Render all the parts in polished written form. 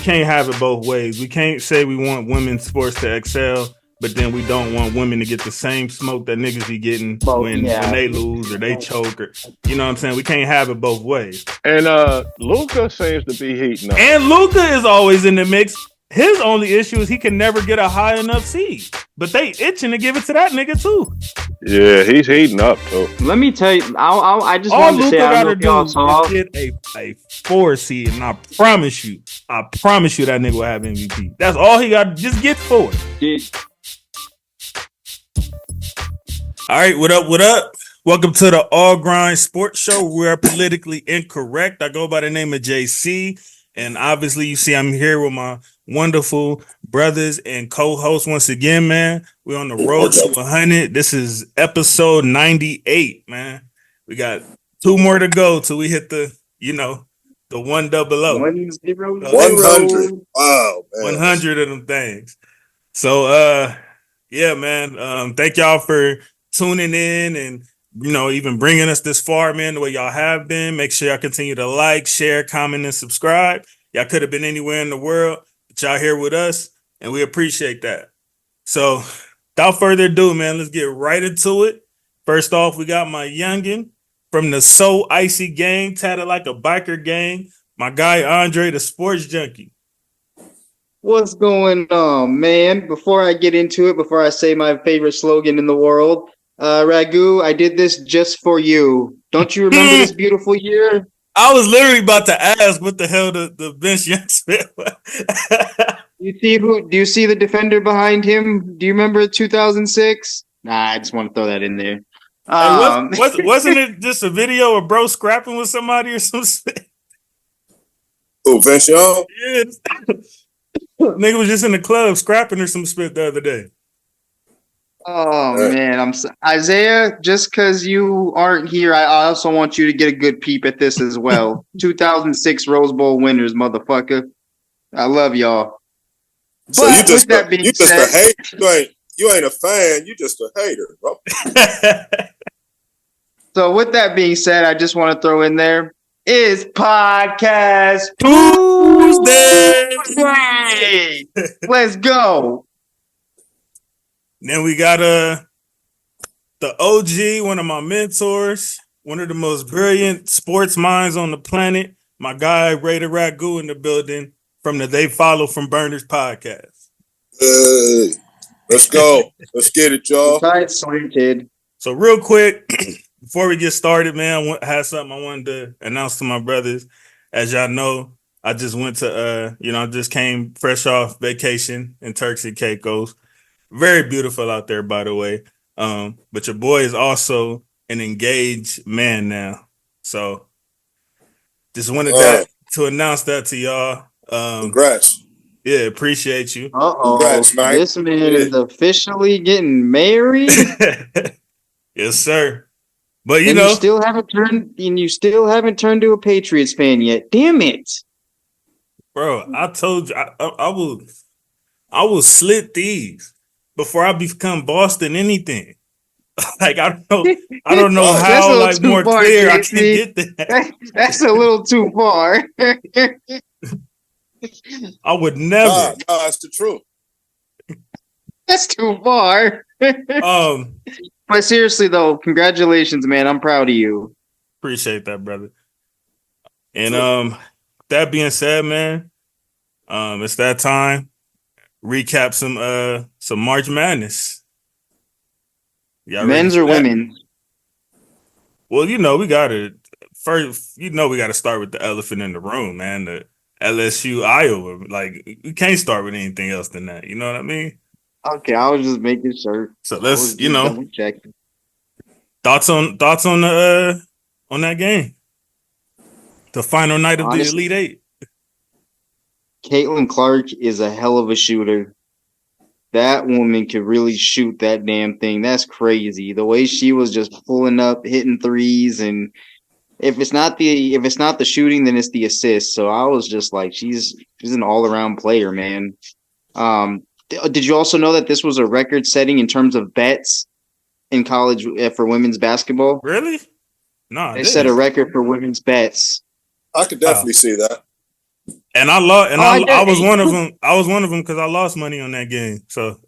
can't have it both ways. We can't say we want women's sports to excel, but then we don't want women to get the same smoke that niggas be getting when they lose or they choke, or you know what I'm saying? We can't have it both ways. And Luka seems to be heating up. And Luka is always in the mix. His only issue is he can never get a high enough seed. But they itching to give it to that nigga too. Yeah, he's heating up too. Let me tell you, I just wanted to say, I don't know if y'all saw. Get a 4 seed, and I promise you that nigga will have MVP. That's all he got. Just get 4. Yeah. All right, what up? What up? Welcome to the All Grind Sports Show. We are politically incorrect. I go by the name of JC, and obviously, you see, I'm here with my wonderful brothers and co-hosts once again, man. We're on the road to 100. This is episode 98, man. We got 2 more to go till we hit the 100. 100. Wow, man. 100 of them things. So, yeah, man. Thank y'all for tuning in and, even bringing us this far, man, the way y'all have been. Make sure y'all continue to like, share, comment, and subscribe. Y'all could have been anywhere in the world, but y'all here with us, and we appreciate that. So, without further ado, man, let's get right into it. First off, we got my youngin' from the So Icy gang, tatted like a biker gang, my guy Andre, the sports junkie. What's going on, man? Before I get into it, before I say my favorite slogan in the world, Ragu, I did this just for you. Don't you remember this beautiful year? I was literally about to ask what the hell the Vince Young Smith was. Do you see the defender behind him? Do you remember 2006? Nah, I just want to throw that in there. Wasn't it just a video of bro scrapping with somebody or some shit? Oh, Vince Young? Yes. Nigga was just in the club scrapping or some spit the other day. Oh, man. Isaiah, just because you aren't here, I also want you to get a good peep at this as well. 2006 Rose Bowl winners, motherfucker. I love y'all. So you just a hater. You ain't a fan. You just a hater, bro. So with that being said, I just want to throw in there is Podcast Tuesday. Let's go. Then we got the OG, one of my mentors, one of the most brilliant sports minds on the planet, my guy Raider Ragu in the building from the They Follow from Burners podcast. Hey, let's go. Let's get it, y'all. Kid. So real quick, before we get started, man, I had something I wanted to announce to my brothers. As y'all know, I just went to, I just came fresh off vacation in Turks and Caicos. Very beautiful out there, by the way. But your boy is also an engaged man now. So just wanted to announce that to y'all. Congrats. Yeah, appreciate you. Congrats, man. This man is officially getting married. Yes, sir. But you still haven't turned to a Patriots fan yet. Damn it. Bro, I told you I will slit these before I become Boston anything. Like I don't know how like more far, clear I can get that. That's a little too far. I would never. No, that's the truth. That's too far. But seriously though, congratulations, man. I'm proud of you. Appreciate that, brother. And that being said, man, it's that time. Recap some March Madness. Men's or women? Well, we gotta start with the elephant in the room, man. The LSU Iowa. Like we can't start with anything else than that. You know what I mean? Okay, I was just making sure. So let's check. Thoughts on that game? The final night of the Elite Eight. Caitlin Clark is a hell of a shooter. That woman could really shoot that damn thing. That's crazy. The way she was just pulling up, hitting threes, and if it's not the shooting, then it's the assist. So I was just like, she's an all-around player, man. Did you also know that this was a record setting in terms of bets in college for women's basketball? Really? No, they set a record for women's bets. I could definitely see that. And I lost, and I was one of them. I was one of them because I lost money on that game. So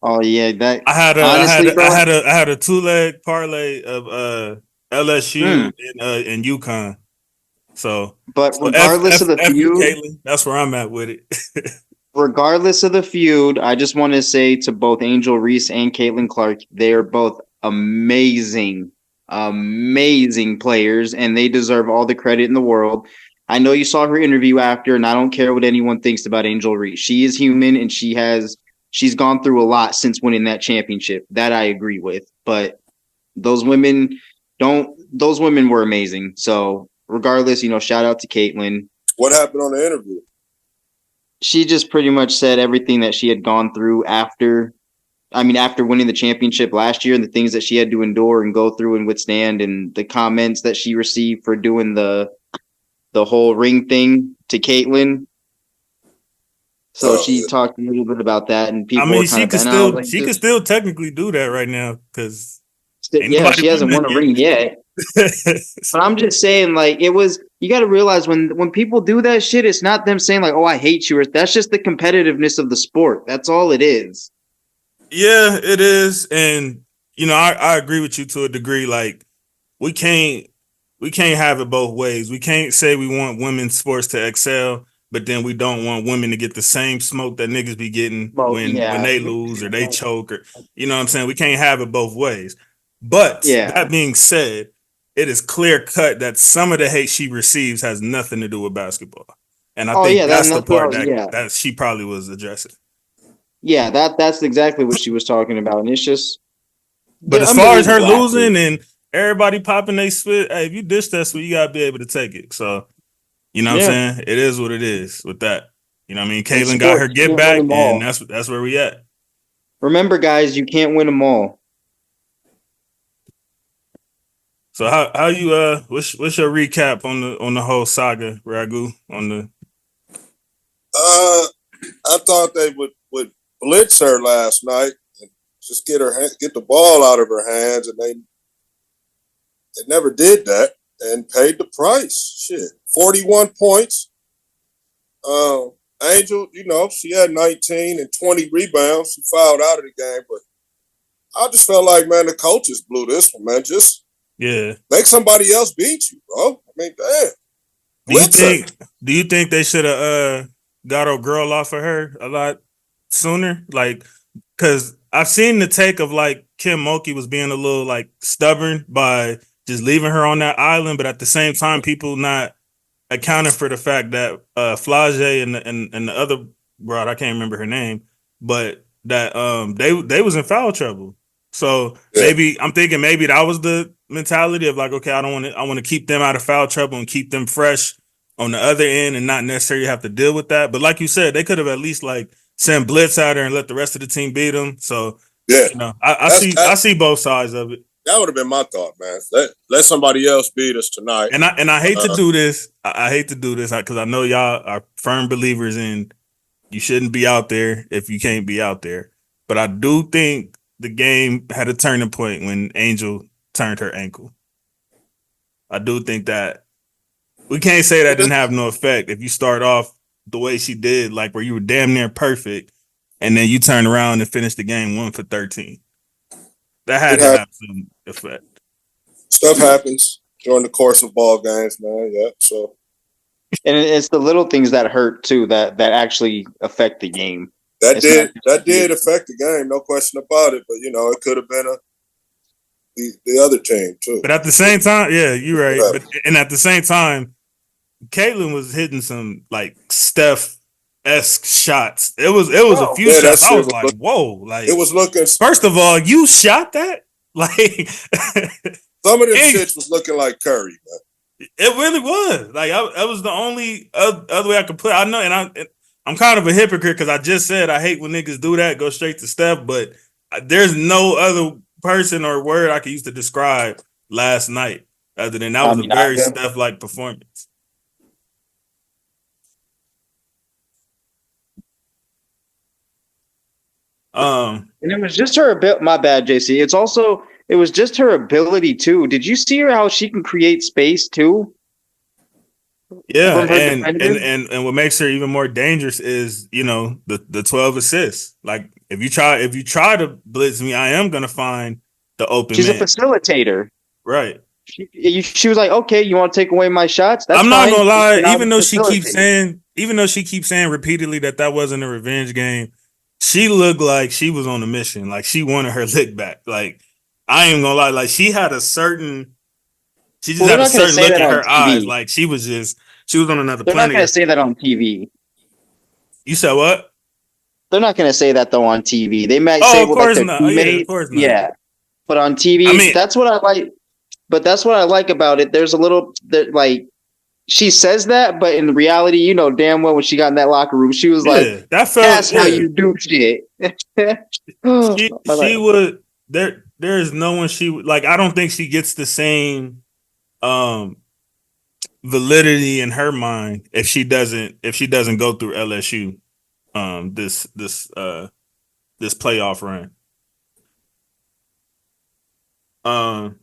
Oh yeah, that I had honestly, bro. I had a 2-leg parlay of LSU and UConn. So, But F regardless of the you, feud, Caitlin. That's where I'm at with it. regardless of the feud, I just want to say to both Angel Reese and Caitlin Clark, they are both amazing, amazing players, and they deserve all the credit in the world. I know you saw her interview after, and I don't care what anyone thinks about Angel Reese. She is human, and she's gone through a lot since winning that championship. That I agree with. But those women those women were amazing. So regardless, shout out to Caitlin. What happened on the interview? She just pretty much said everything that she had gone through after winning the championship last year, and the things that she had to endure and go through and withstand, and the comments that she received for doing the whole ring thing to Caitlin. So she talked a little bit about that, and people were kind of. She could still technically do that right now because she hasn't won a ring yet. But I'm just saying, like, you got to realize when people do that shit, it's not them saying like, "Oh, I hate you." That's just the competitiveness of the sport. That's all it is. Yeah, it is, and I agree with you to a degree. Like, we can't have it both ways. We can't say we want women's sports to excel, but then we don't want women to get the same smoke that niggas be getting when they lose or they choke, or what I'm saying. We can't have it both ways. But that being said, it is clear cut that some of the hate she receives has nothing to do with basketball, and I think that's the part that she probably was addressing. Yeah, that's exactly what she was talking about, and it's just. But as far as her losing and everybody popping they spit, hey, if you dish that spit, you gotta be able to take it. So, what I'm saying? It is what it is with that. You know what I mean? Caitlin got her get back, and that's where we at. Remember, guys, you can't win them all. So how you what's your recap on the whole saga, Ragu? I thought they would blitz her last night and just get the ball out of her hands, and they never did that and paid the price. Shit, 41 points. Angel, she had 19 and 20 rebounds. She fouled out of the game, but I just felt like, man, the coaches blew this one, man. Just make somebody else beat you, bro. I mean, damn. Do you think they should have got a girl off of her a lot sooner? Like, because I've seen the take of like Kim Mulkey was being a little like stubborn by just leaving her on that island, but at the same time, people not accounting for the fact that Flage and the other broad, I can't remember her name, but that they was in foul trouble. So maybe I'm thinking maybe that was the mentality of like, okay, I want to keep them out of foul trouble and keep them fresh on the other end and not necessarily have to deal with that. But like you said, they could have at least like sent blitz out there and let the rest of the team beat them. So I see both sides of it. That would have been my thought, man. Let somebody else beat us tonight. And I hate to do this. I hate to do this because I know y'all are firm believers in you shouldn't be out there if you can't be out there. But I do think the game had a turning point when Angel turned her ankle. I do think that we can't say that didn't have no effect. If you start off the way she did, like where you were damn near perfect, and then you turn around and finish the game 1 for 13. That had to have some effect. Stuff happens during the course of ball games, man. Yeah, so. And it's the little things that hurt too that actually affect the game. That did affect the game, no question about it. But it could have been the other team too. But at the same time, yeah, you're right. Yeah. And at the same time, Caitlin was hitting some like Steph-esque shots. It was a few shots. I was like, whoa! Like it was looking. First of all, you shot that? Like some of them shits was looking like Curry, man. It really was. Like that was the only other way I could put it. I know, and I'm kind of a hypocrite because I just said I hate when niggas do that, go straight to Steph, but there's no other person or word I could use to describe last night other than that was a very Steph-like performance. And it was just her ability. My bad, JC. It was just her ability too. Did you see how she can create space too? Yeah, from her and defender. and what makes her even more dangerous is, you know, the 12 assists. Like if you try to blitz me, I am gonna find the open She's a man. facilitator. Right. She was like, okay, you want to take away my shots? That's I'm not fine. gonna Just lie, know how to facilitate. even though she keeps saying repeatedly that that wasn't a revenge game, she looked like she was on a mission. Like she wanted her lick back. Like I ain't gonna lie, like she just Well, they're had a not going to certain say look that in on her eyes. TV. Like she was on another They're not planet going to say yesterday. that on TV. You said what? They're not going to say that though on TV. They might say Oh, it of with like course their not. Oh, yeah, of teammate. course not. Yeah, but on I TV, mean, that's what I like. But that's what I like about it. There's a little that like she says that, but in reality, you know damn well when she got in that locker room, she was like, yeah, that felt "That's how yeah. you do shit." She would there is no one she would like. I don't think she gets the same um validity in her mind if she doesn't go through LSU this playoff run. Um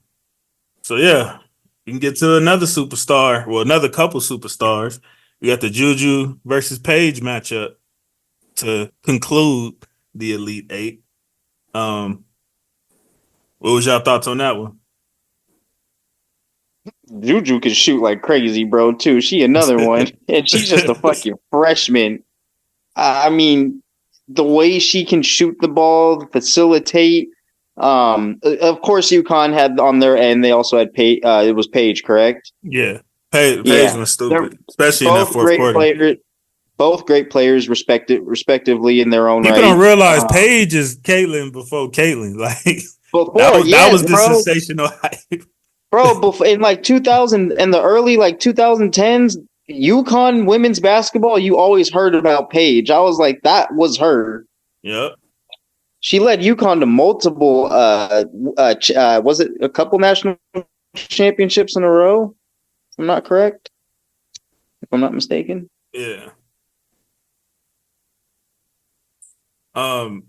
so yeah, you can get to another superstar, well another couple superstars. We got the Juju versus Paige matchup to conclude the Elite Eight. Um what was y'all thoughts on that one? Juju can shoot like crazy, bro. Too. She another one, and she's just a fucking freshman. I mean, the way she can shoot the ball, facilitate. Of course, UConn had on their end. They also had it was Paige, correct? Yeah. Paige Yeah, was they're stupid, especially in that both fourth great quarter. players. Both great players, respectively in their own People don't right. realize Paige is Caitlyn before Caitlyn. Like Before, that yes, was the bro, sensational hype. bro. Before in like 2000 in the early like 2010s, UConn women's basketball, you always heard about Paige. I was like, that was her. Yep. She led UConn to multiple. Was it a couple national championships in a row? If I'm not correct. If I'm not mistaken. Yeah. Um.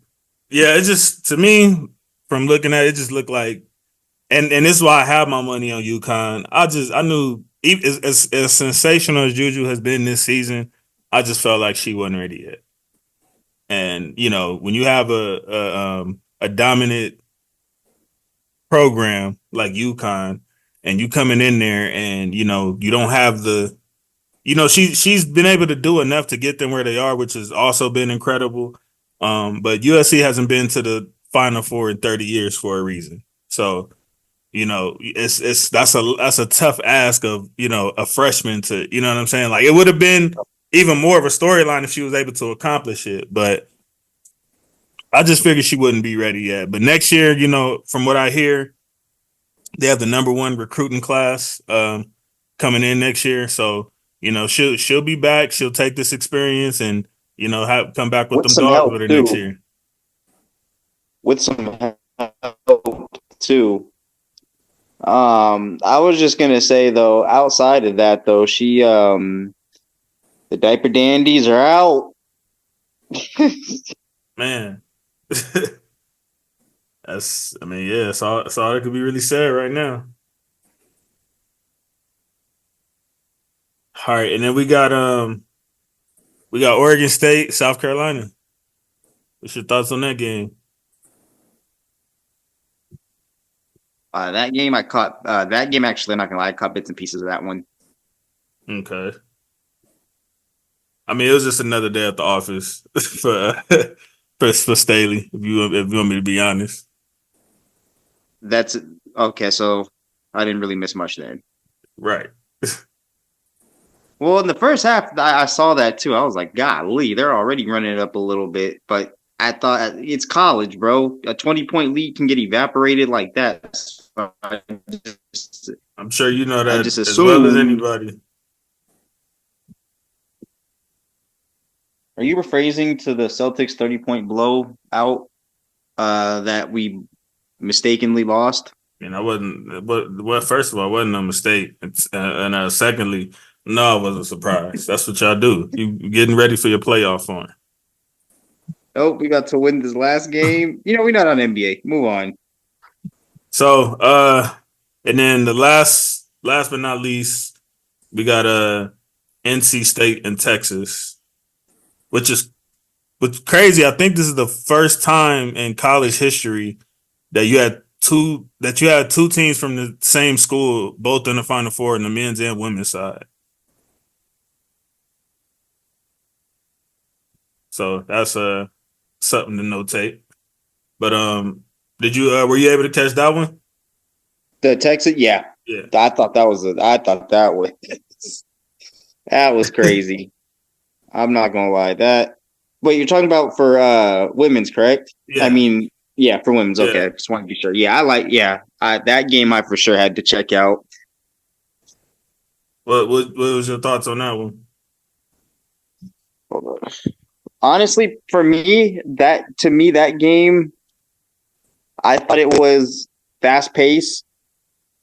Yeah. It just to me from looking at it, it just looked like, and this is why I have my money on UConn. I knew as sensational as Juju has been this season, I just felt like she wasn't ready yet. And you know when you have a dominant program like UConn, and you coming in there, and you know you don't have the, you know she's been able to do enough to get them where they are, which has also been incredible. But USC hasn't been to the Final Four in 30 years for a reason. So you know it's that's a tough ask of, you know, a freshman to, you know what I'm saying. Like it would have been even more of a storyline if she was able to accomplish it, but I just figured she wouldn't be ready yet. But next year, you know, from what I hear, they have the number one recruiting class coming in next year. So, you know, she'll be back. She'll take this experience and, you know, come back with With them some dogs help with her next too. year. With some help too. I was just gonna say though, outside of that though, the diaper dandies are out. Man. I mean, yeah, that's all that could be really said right now. All right, and then we got Oregon State, South Carolina. What's your thoughts on that game? That game I caught. That game actually, I'm not gonna lie, I caught bits and pieces of that one. Okay. I mean, it was just another day at the office for for Staley. If you want me to be honest, That's okay. So I didn't really miss much then. right? Well, in the first half, I saw that too. I was like, golly, they're already running it up a little bit. But I thought it's college, bro. A 20-point lead can get evaporated like that. So I'm sure you know I that just as well as assumed. anybody. Are you rephrasing to the Celtics 30-point blowout that we mistakenly lost? And I wasn't. But well, first of all, it wasn't a mistake, and secondly, no, it wasn't a surprise. That's what y'all do. You getting ready for your playoff run. Oh, we got to win this last game. You know, we're not on NBA. Move on. So, and then the last but not least, we got NC State and Texas, which is crazy. I think this is the first time in college history that you had two teams from the same school, both in the Final Four in the men's and women's side. So that's something to notate. But did you were you able to catch that one? The Texas, yeah. I thought that was that was crazy. I'm not gonna lie. Wait, you're talking about for women's, correct? Yeah. I mean, yeah, for women's. Okay, Yeah. just want to be sure. Yeah, that game I for sure had to check out. What was your thoughts on that one? Hold on. Honestly, for me, that game, I thought it was fast paced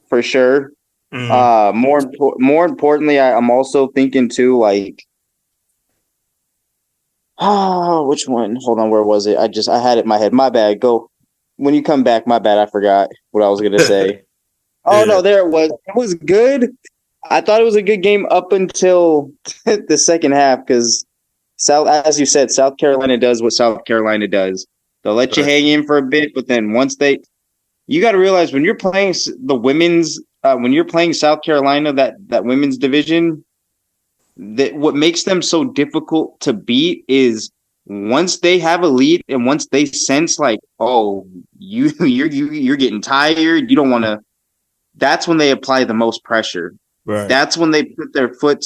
for sure. Mm-hmm. More importantly, I'm also thinking too, like, which one? Hold on, where was it? I had it in my head. My bad. Go when you come back. My bad. I forgot what I was gonna say. Oh Yeah. no, there it was. It was good. I thought it was a good game up until the second half because as you said, South Carolina does what South Carolina does. They'll let you Right. hang in for a bit, but then you got to realize when you're playing the women's, when you're playing South Carolina, that women's division, that what makes them so difficult to beat is once they have a lead and once they sense like, oh, you're getting tired, you don't want to. That's when they apply the most pressure. Right. That's when they put their foot.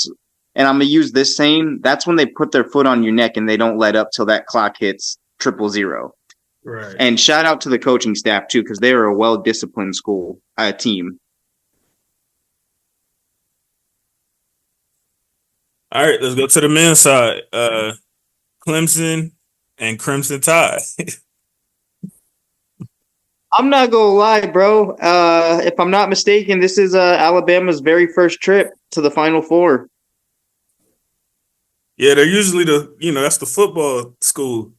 And I'm gonna use this saying. That's when they put their foot on your neck and they don't let up till that clock hits 000. Right. And shout out to the coaching staff too, because they are a well-disciplined team. All right, let's go to the men's side. Clemson and Crimson Tide. I'm not gonna lie, bro. If I'm not mistaken, this is Alabama's very first trip to the Final Four. Yeah, they're usually that's the football school.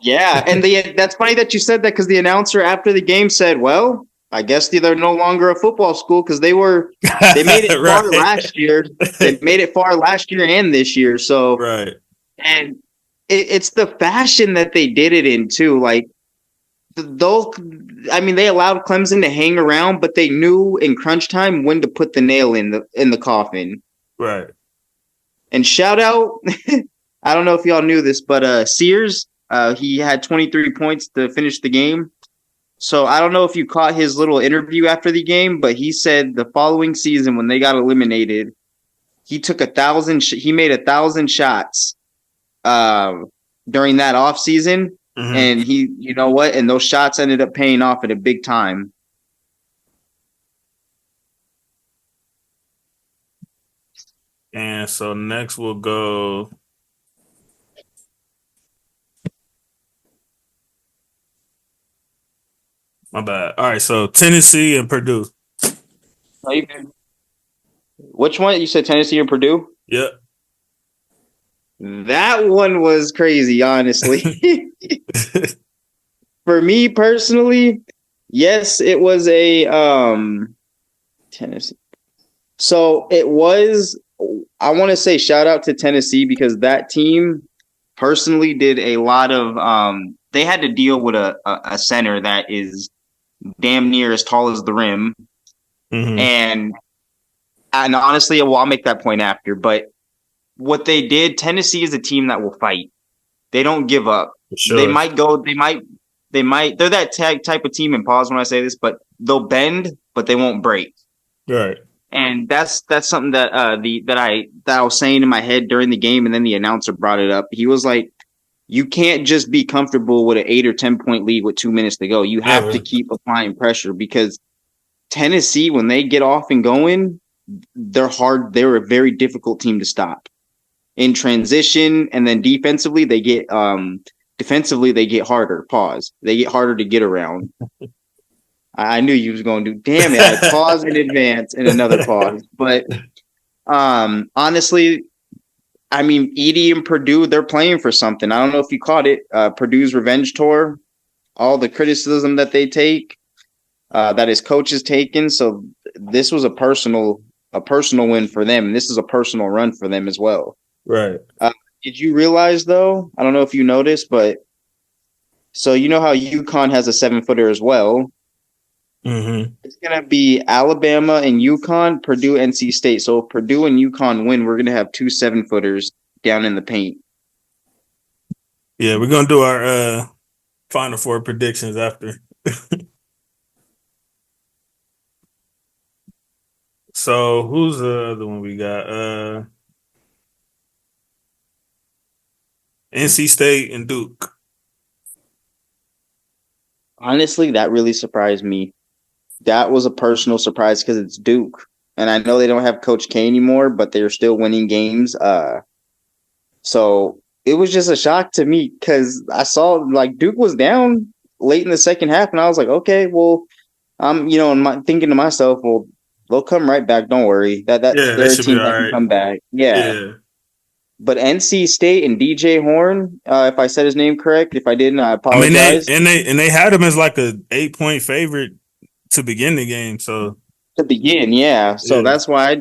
Yeah, and that's funny that you said that because the announcer after the game said, "Well, I guess they're no longer a football school because they made it far Right. last year. They made it far last year and this year. So, Right. and it's the fashion that they did it in too. Like they allowed Clemson to hang around, but they knew in crunch time when to put the nail in the coffin. Right. And shout out, I don't know if y'all knew this, but Sears, he had 23 points to finish the game. So I don't know if you caught his little interview after the game, but he said the following season when they got eliminated, he took 1,000. He made 1,000 shots during that off season, Mm-hmm. and you know what? And those shots ended up paying off at a big time. And so next we'll go. My bad. All right, so Tennessee and Purdue. Which one? You said Tennessee or Purdue? Yep. That one was crazy, honestly. For me personally, yes, it was a Tennessee. So it was. I want to say shout out to Tennessee because that team personally did a lot of. They had to deal with a center that is damn near as tall as the rim, Mm-hmm. and honestly, well, I'll make that point after. But what they did, Tennessee is a team that will fight. They don't give up. Sure. They might go. They might. They're that type of team. And pause when I say this, but they'll bend, but they won't break. Right. And that's something that I was saying in my head during the game, and then the announcer brought it up. He was like, "You can't just be comfortable with an 8 or 10 point lead with 2 minutes to go. You have to keep applying pressure because Tennessee, when they get off and going, they're hard. They're a very difficult team to stop in transition, and then defensively they get harder. Pause. They get harder to get around." I knew you was going to do. Damn it! I paused in advance and another pause. But honestly, I mean, Edie and Purdue, they're playing for something. I don't know if you caught it. Purdue's revenge tour, all the criticism that they take, that his coach is taking. So this was a personal a personal win for them, and this is a personal run for them as well. Right. Did you realize though? I don't know if you noticed, but so you know how UConn has a 7-footer as well. Mm-hmm. It's gonna be Alabama and UConn, Purdue, NC State. So if Purdue and UConn win, we're gonna have 2 7-footers down in the paint. Yeah, we're gonna do our Final Four predictions after. So who's the other one we got? NC State and Duke. Honestly, that really surprised me. That was a personal surprise because it's Duke. And I know they don't have Coach K anymore, but they're still winning games. So it was just a shock to me because I saw like Duke was down late in the second half, and I was like, okay, well, I'm thinking to myself, well, they'll come right back. Don't worry. That Yeah, they they're a should be team all that can right. come back. Yeah. Yeah. But NC State and DJ Horn, if I said his name correct, if I didn't, I I mean apologize. they had him as like a 8-point favorite to begin the game. So To begin, yeah. So that's why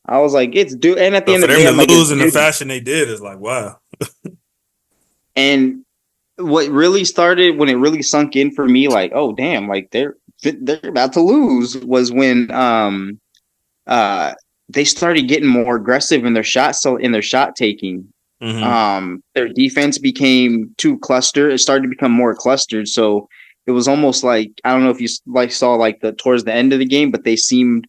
I was like, it's Duke. And at the so end for of the them day, to I'm like, lose it's in the Duke. fashion they did is like, wow. And what really started when it really sunk in for me, like, oh damn, like they're about to lose, was when they started getting more aggressive in their shot taking. Mm-hmm. Their defense became too clustered. It started to become more clustered. So it was almost like, I don't know if you saw like towards the end of the game, but they seemed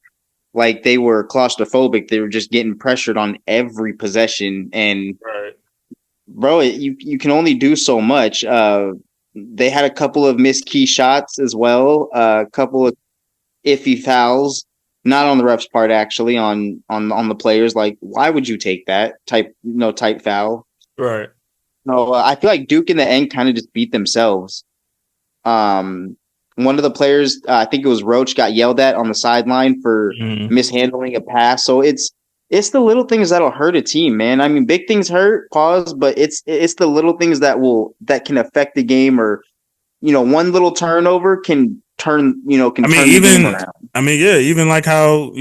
like they were claustrophobic. They were just getting pressured on every possession, and Right. bro, you can only do so much. They had a couple of missed key shots as well, a couple of iffy fouls, not on the ref's part actually, on the players. Like, why would you take that type foul? Right. No, I feel like Duke in the end kind of just beat themselves. One of the players, I think it was Roach, got yelled at on the sideline for mishandling a pass. So it's the little things that'll hurt a team, man. I mean, big things hurt, pause, but it's the little things that can affect the game, or one little turnover can turn the game around. I mean, yeah, even like how,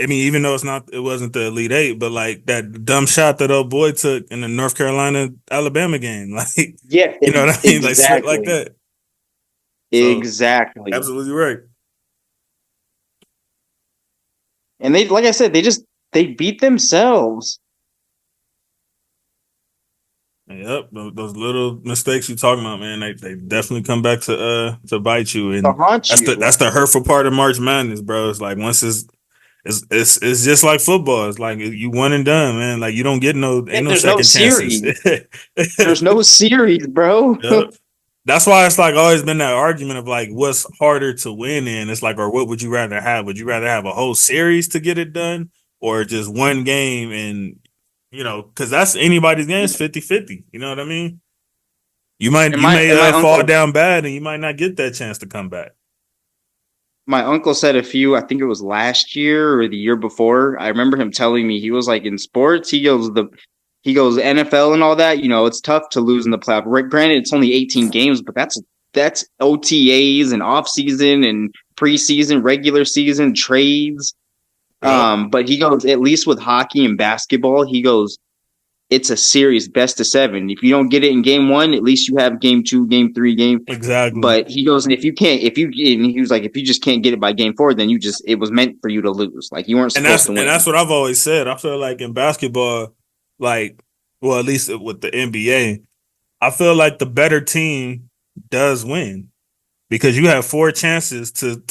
I mean, even though it wasn't the Elite Eight, but like that dumb shot that old boy took in the North Carolina Alabama game, like, Yeah, you know what I mean? exactly. Like shit like that. So, Exactly. absolutely right. And they, like I said, they beat themselves. Yep, those little mistakes you talking about, man, they definitely come back to bite you, and To haunt you. that's the hurtful part of March Madness, bro. It's like once it's just like football. It's like you one and done, man. Like you don't get ain't no second chances. There's no series, bro. Yep. That's why it's like always been that argument of like what's harder to win in. It's like, or what would you rather have? Would you rather have a whole series to get it done, or just one game? And because that's anybody's game. It's 50-50. You know what I mean? You may fall down bad, and you might not get that chance to come back. My uncle said I think it was last year or the year before. I remember him telling me, he was like, in sports, he goes NFL and all that, it's tough to lose in the playoff. Right, granted, it's only 18 games, but that's OTAs and off season and preseason, regular season, trades. Yep. But he goes, at least with hockey and basketball, he goes, it's a series, best of 7. If you don't get it in game 1, at least you have game 2, game 3, game. Exactly. But he goes, and he was like, if you just can't get it by game 4, then it was meant for you to lose. Like you weren't supposed to win. And that's what I've always said. I feel like in basketball, like, well, at least with the NBA, I feel like the better team does win because you have 4 chances to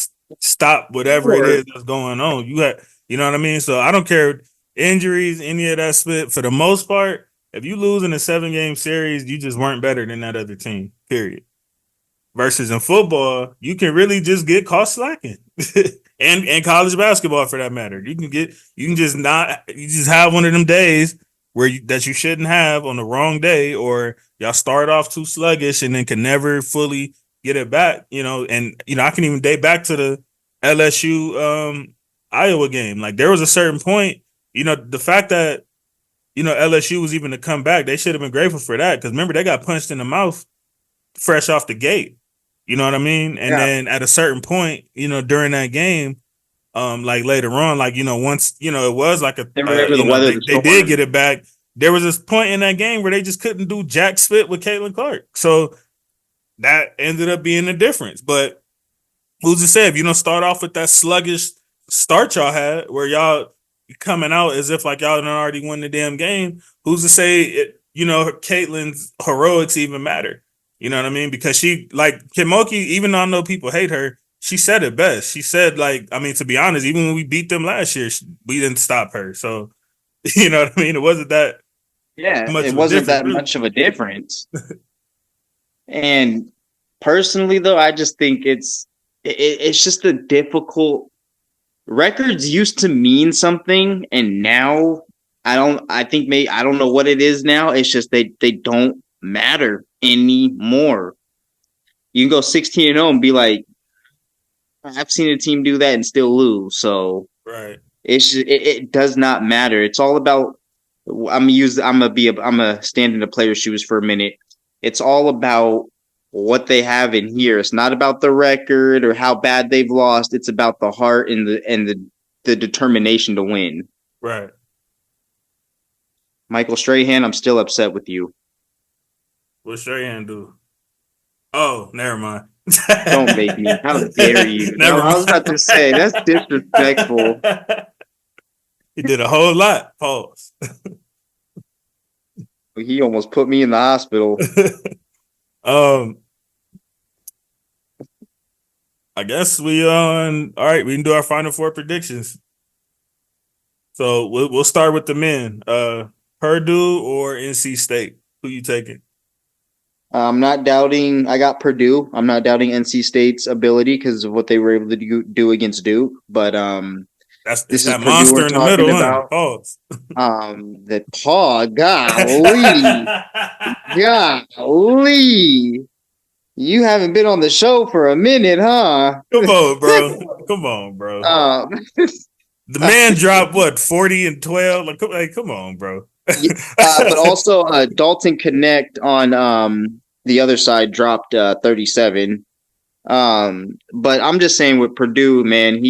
stop whatever it is that's going on. You know what I mean? So I don't care injuries, any of that split. For the most part, if you lose in a 7-game series, you just weren't better than that other team, period. Versus in football, you can really just get caught slacking. and college basketball for that matter. You just have one of them days that you shouldn't have on the wrong day, or y'all start off too sluggish and then can never fully get it back, and I can even date back to the LSU Iowa game. Like there was a certain point, the fact that LSU was even to come back, they should have been grateful for that, because remember they got punched in the mouth fresh off the gate. You know what I mean? And then at a certain point, during that game, like later on, like once it was like They were able to weather the they did storm. get it back. There was this point in that game where they just couldn't do jack spit with Caitlin Clark, so that ended up being the difference. But who's to say if you don't start off with that sluggish start y'all had, where y'all coming out as if like y'all done already won the damn game? Who's to say Caitlin's heroics even matter? You know what I mean? Because she, like Kimoki, even though I know people hate her, she said it best. She said, like, I mean, to be honest, even when we beat them last year, we didn't stop her. So, you know what I mean? It wasn't that Yeah, much it of a wasn't difference, that really. much of a difference. And personally, though, I just think it's just a difficult. Records used to mean something, and now I don't. I think maybe I don't know what it is now. It's just they don't matter anymore. You can go 16-0 and be like, I've seen a team do that and still lose. So Right. it does not matter. It's all about. I'm gonna stand in the player's shoes for a minute. It's all about what they have in here. It's not about the record or how bad they've lost. It's about the heart and the determination to win. Right. Michael Strahan, I'm still upset with you. What Strahan do? Oh, never mind. Don't make me. How dare you? Never I was about to say that's disrespectful. He did a whole lot. Pause. He almost put me in the hospital. I guess we on. All right, we can do our final four predictions. So we'll start with the men. Purdue or NC State? Who you taking? I'm not doubting. I got Purdue. I'm not doubting NC State's ability because of what they were able to do against Duke. But It's this is that Purdue monster we're in the talking middle, huh? about. Pause. The paw, golly. You haven't been on the show for a minute, huh? Come on, bro. Come on, bro. The man dropped what 40 and 12. Like, come on, bro. But also Dalton Connect on the other side dropped 37. But I'm just saying with Purdue, man,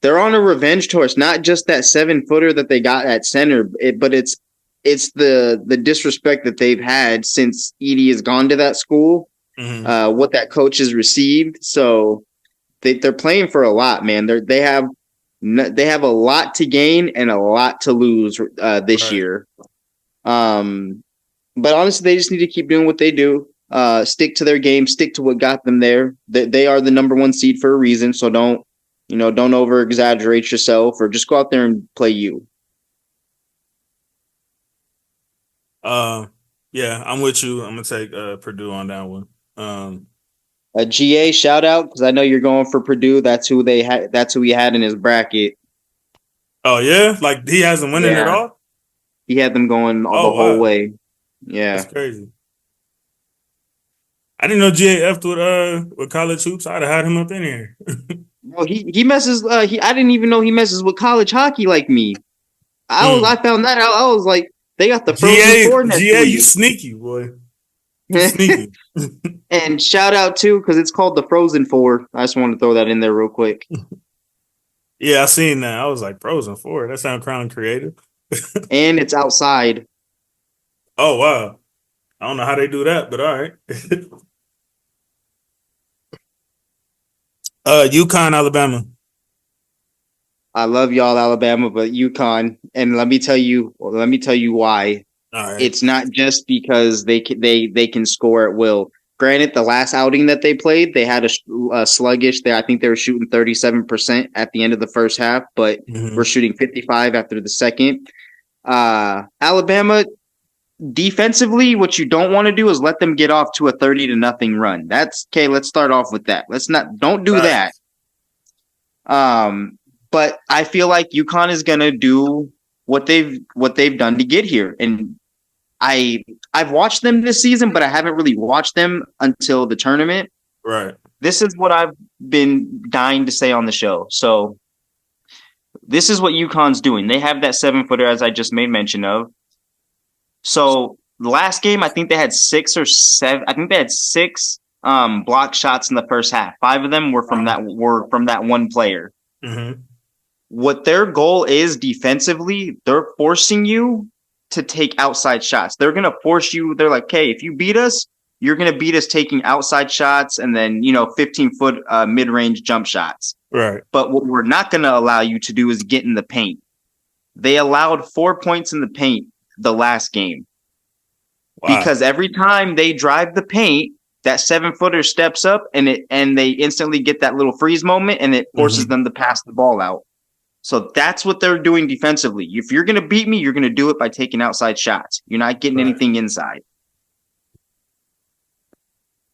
they're on a revenge tour. It's not just that 7-footer that they got at center, but it's the disrespect that they've had since Edie has gone to that school. Mm-hmm. What that coach has received. So they're playing for a lot, man. They have a lot to gain and a lot to lose this year. But honestly, they just need to keep doing what they do. Stick to their game. Stick to what got them there. They are the number one seed for a reason. So don't over exaggerate yourself or just go out there and play you. Yeah, I'm with you. I'm gonna take Purdue on that one. A GA shout out because I know you're going for Purdue. That's who they had. That's who he had in his bracket. Oh yeah, like he hasn't winning at all. He had them going the whole way. Yeah, that's crazy. I didn't know GA F'd with college hoops. I'd have had him up in here. Bro, he messes. I didn't even know he messes with college hockey like me. I found that out. I was like, they got the Frozen Four next GA, week. you sneaky boy. You sneaky. And shout out too because it's called the Frozen Four. I just wanted to throw that in there real quick. Yeah, I seen that. I was like, Frozen Four. That sounds crown creative. And it's outside. Oh wow. I don't know how they do that, but all right. UConn, Alabama. I love y'all, Alabama, but UConn, and let me tell you why. All right. It's not just because they can score at will. Granted, the last outing that they played, they had a sluggish. I think they were shooting 37% at the end of the first half, but we're shooting 55 after the second. Alabama, defensively, what you don't want to do is let them get off to a 30-0 run. That's okay. Let's start off with that. Don't do that. But I feel like UConn is gonna do what they've done to get here, and I've watched them this season, but I haven't really watched them until the tournament. Right. This is what I've been dying to say on the show. So this is what UConn's doing. They have that 7-footer, as I just made mention of. So the last game, I think they had 6 or 7. I think they had 6 block shots in the first half. 5 of them were from that one player. Mm-hmm. What their goal is defensively, they're forcing you to take outside shots. They're going to force you. They're like, hey, if you beat us, you're going to beat us taking outside shots and then, 15-foot mid-range jump shots. Right. But what we're not going to allow you to do is get in the paint. They allowed 4 points in the paint the last game. Wow. Because every time they drive the paint, that 7-footer steps up and they instantly get that little freeze moment and it forces them to pass the ball out. So that's what they're doing defensively. If you're going to beat me, you're going to do it by taking outside shots. You're not getting anything inside.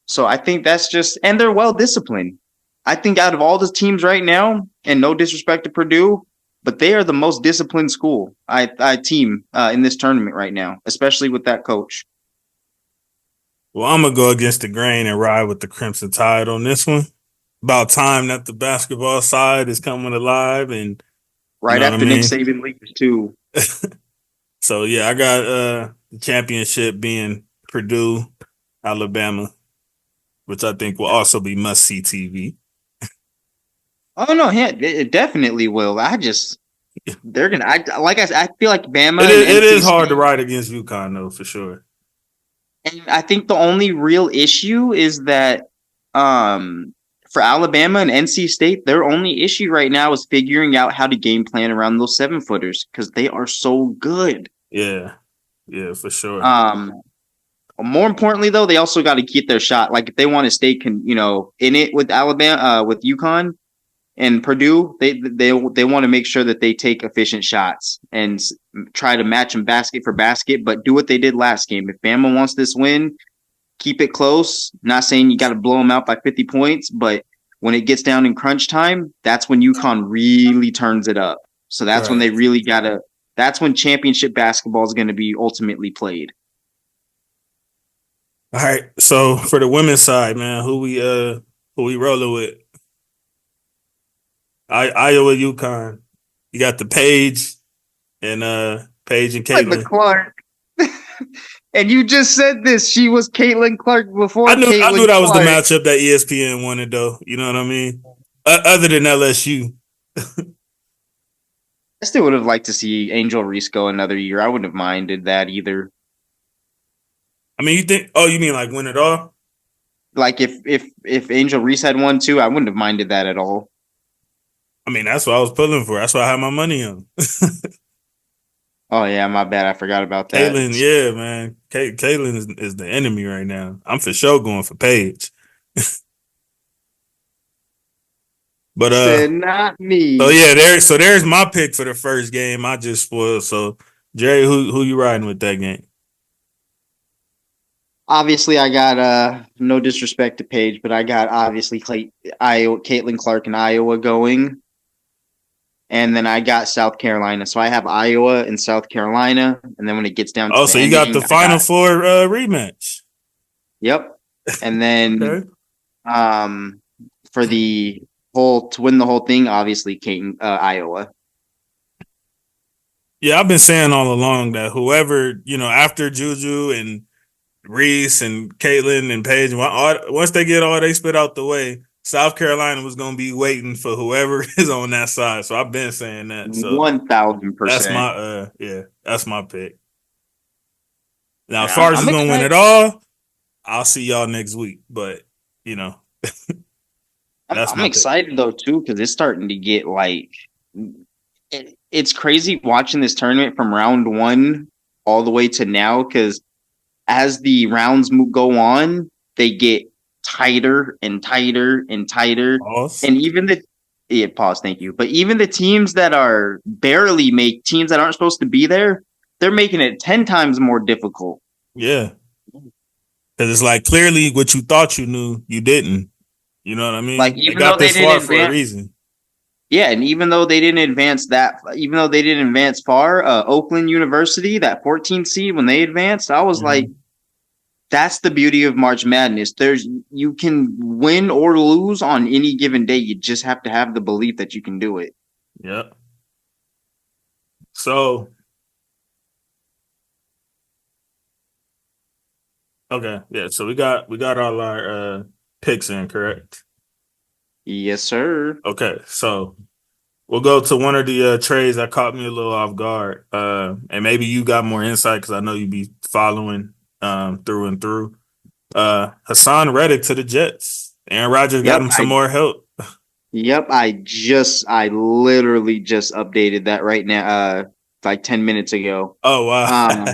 So I think that's just, and they're well disciplined. I think out of all the teams right now, and no disrespect to Purdue, but they are the most disciplined team in this tournament right now, especially with that coach. Well, I'm going to go against the grain and ride with the Crimson Tide on this one. About time that the basketball side is coming alive. And right after Nick Saban leaves, too. So, yeah, I got the championship being Purdue, Alabama, which I think will also be must-see TV. Oh, no, yeah, it definitely will. They're going to, I feel like Bama. It is hard to ride against UConn, though, for sure. And I think the only real issue is that for Alabama and NC State, their only issue right now is figuring out how to game plan around those 7-footers because they are so good. Yeah, for sure. More importantly, though, they also got to keep their shot. Like if they want to stay, in it with Alabama, with UConn and Purdue, they want to make sure that they take efficient shots and try to match them basket for basket, but do what they did last game. If Bama wants this win, keep it close. Not saying you got to blow them out by 50 points, but when it gets down in crunch time, that's when UConn really turns it up. So that's when they really that's when championship basketball is going to be ultimately played. All right. So for the women's side, man, who we rolling with? Iowa, UConn. You got the Paige and Caitlin Clark. And you just said this. She was Caitlin Clark before. I knew that was the matchup that ESPN wanted, though. You know what I mean? Other than LSU. I still would have liked to see Angel Reese go another year. I wouldn't have minded that either. I mean, you mean like win it all? Like if Angel Reese had won too, I wouldn't have minded that at all. I mean, that's what I was pulling for. That's what I had my money on. Oh, yeah, my bad. I forgot about that. Caitlin, yeah, man. Caitlin is the enemy right now. I'm for sure going for Paige. But not me. So yeah, there's my pick for the first game. I just spoiled. So Jerry, who you riding with that game? Obviously, I got no disrespect to Paige, but I got obviously Caitlin Clark and Iowa going. And then I got South Carolina. So I have Iowa and South Carolina. And then when it gets down to so you got the Final Four rematch. Yep. And then Okay. For the to win the whole thing, obviously Iowa. Yeah, I've been saying all along that whoever, after Juju and Reese and Caitlin and Paige, once they get all they spit out the way, South Carolina was going to be waiting for whoever is on that side. So I've been saying that. So 1,000%. That's my pick. Now, as far as who's going to win it all, I'll see y'all next week. But, I'm excited though too because it's starting to get it's crazy watching this tournament from round 1 all the way to now because as the rounds go on, they get tighter and tighter and tighter. Pause. And even pause, thank you. But even the teams that are teams that aren't supposed to be there, they're making it 10 times more difficult. Yeah. Because it's like clearly what you thought you knew, you didn't. You know what I mean? Like even they got though this far for a reason. Yeah, and even though they didn't advance far, Oakland University, that 14th seed, when they advanced, I was like, that's the beauty of March Madness. You can win or lose on any given day. You just have to have the belief that you can do it. Yep. So, okay, yeah. So we got all our picks in, correct? Yes, sir. Okay, so we'll go to one of the trades that caught me a little off guard. And maybe you got more insight because I know you be following through and through. HASAAN Reddick to the Jets. Aaron Rodgers got him some more help. Yep, I literally just updated that right now, like 10 minutes ago. Oh wow.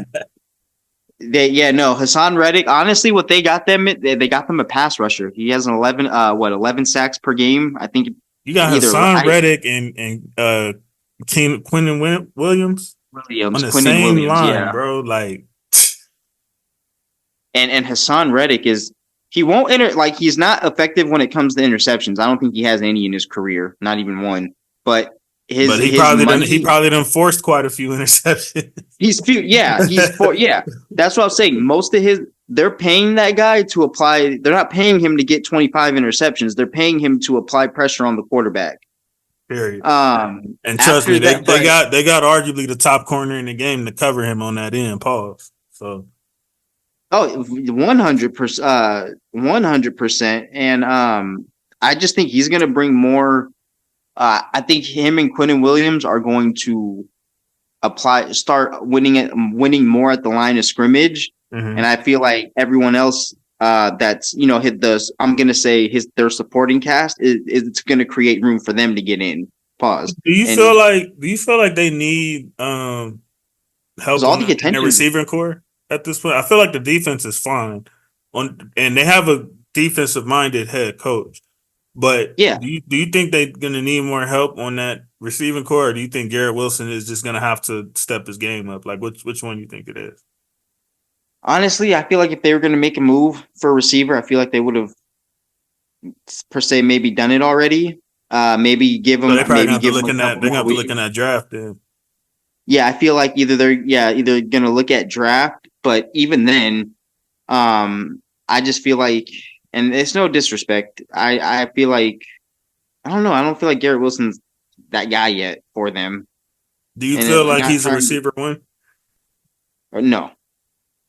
HASAAN Reddick, honestly, what they got them a pass rusher. He has an 11 sacks per game. I think you got HASAAN Reddick and Quinnen Williams on the same line, bro. Like, and HASAAN Reddick he won't he's not effective when it comes to interceptions. I don't think he has any in his career, not even one. But he probably done forced quite a few interceptions. That's what I'm saying. Most of they're paying that guy to apply. They're not paying him to get 25 interceptions. They're paying him to apply pressure on the quarterback. Period. And trust me, they got arguably the top corner in the game to cover him on that end. Pause. So. Oh, 100%, 100%. And I just think he's going to bring more. I think him and Quinnen Williams are going to start winning more at the line of scrimmage. Mm-hmm. And I feel like everyone else that's I'm going to say their supporting cast it's going to create room for them to get in. Pause. Do you feel like they need help in the receiving core? At this point, I feel like the defense is fine, and they have a defensive-minded head coach. But do you think they're going to need more help on that receiving core, or do you think Garrett Wilson is just going to have to step his game up? Like, which one do you think it is? Honestly, I feel like if they were going to make a move for a receiver, I feel like they would have, per se, maybe done it already. Maybe give them. So they're probably going to have to look in that draft then. Yeah, I feel like either going to look at draft. But even then, I just feel like, and it's no disrespect, I feel like, I don't know, I don't feel like Garrett Wilson's that guy yet for them. Do you feel like he's a receiver one? Or no.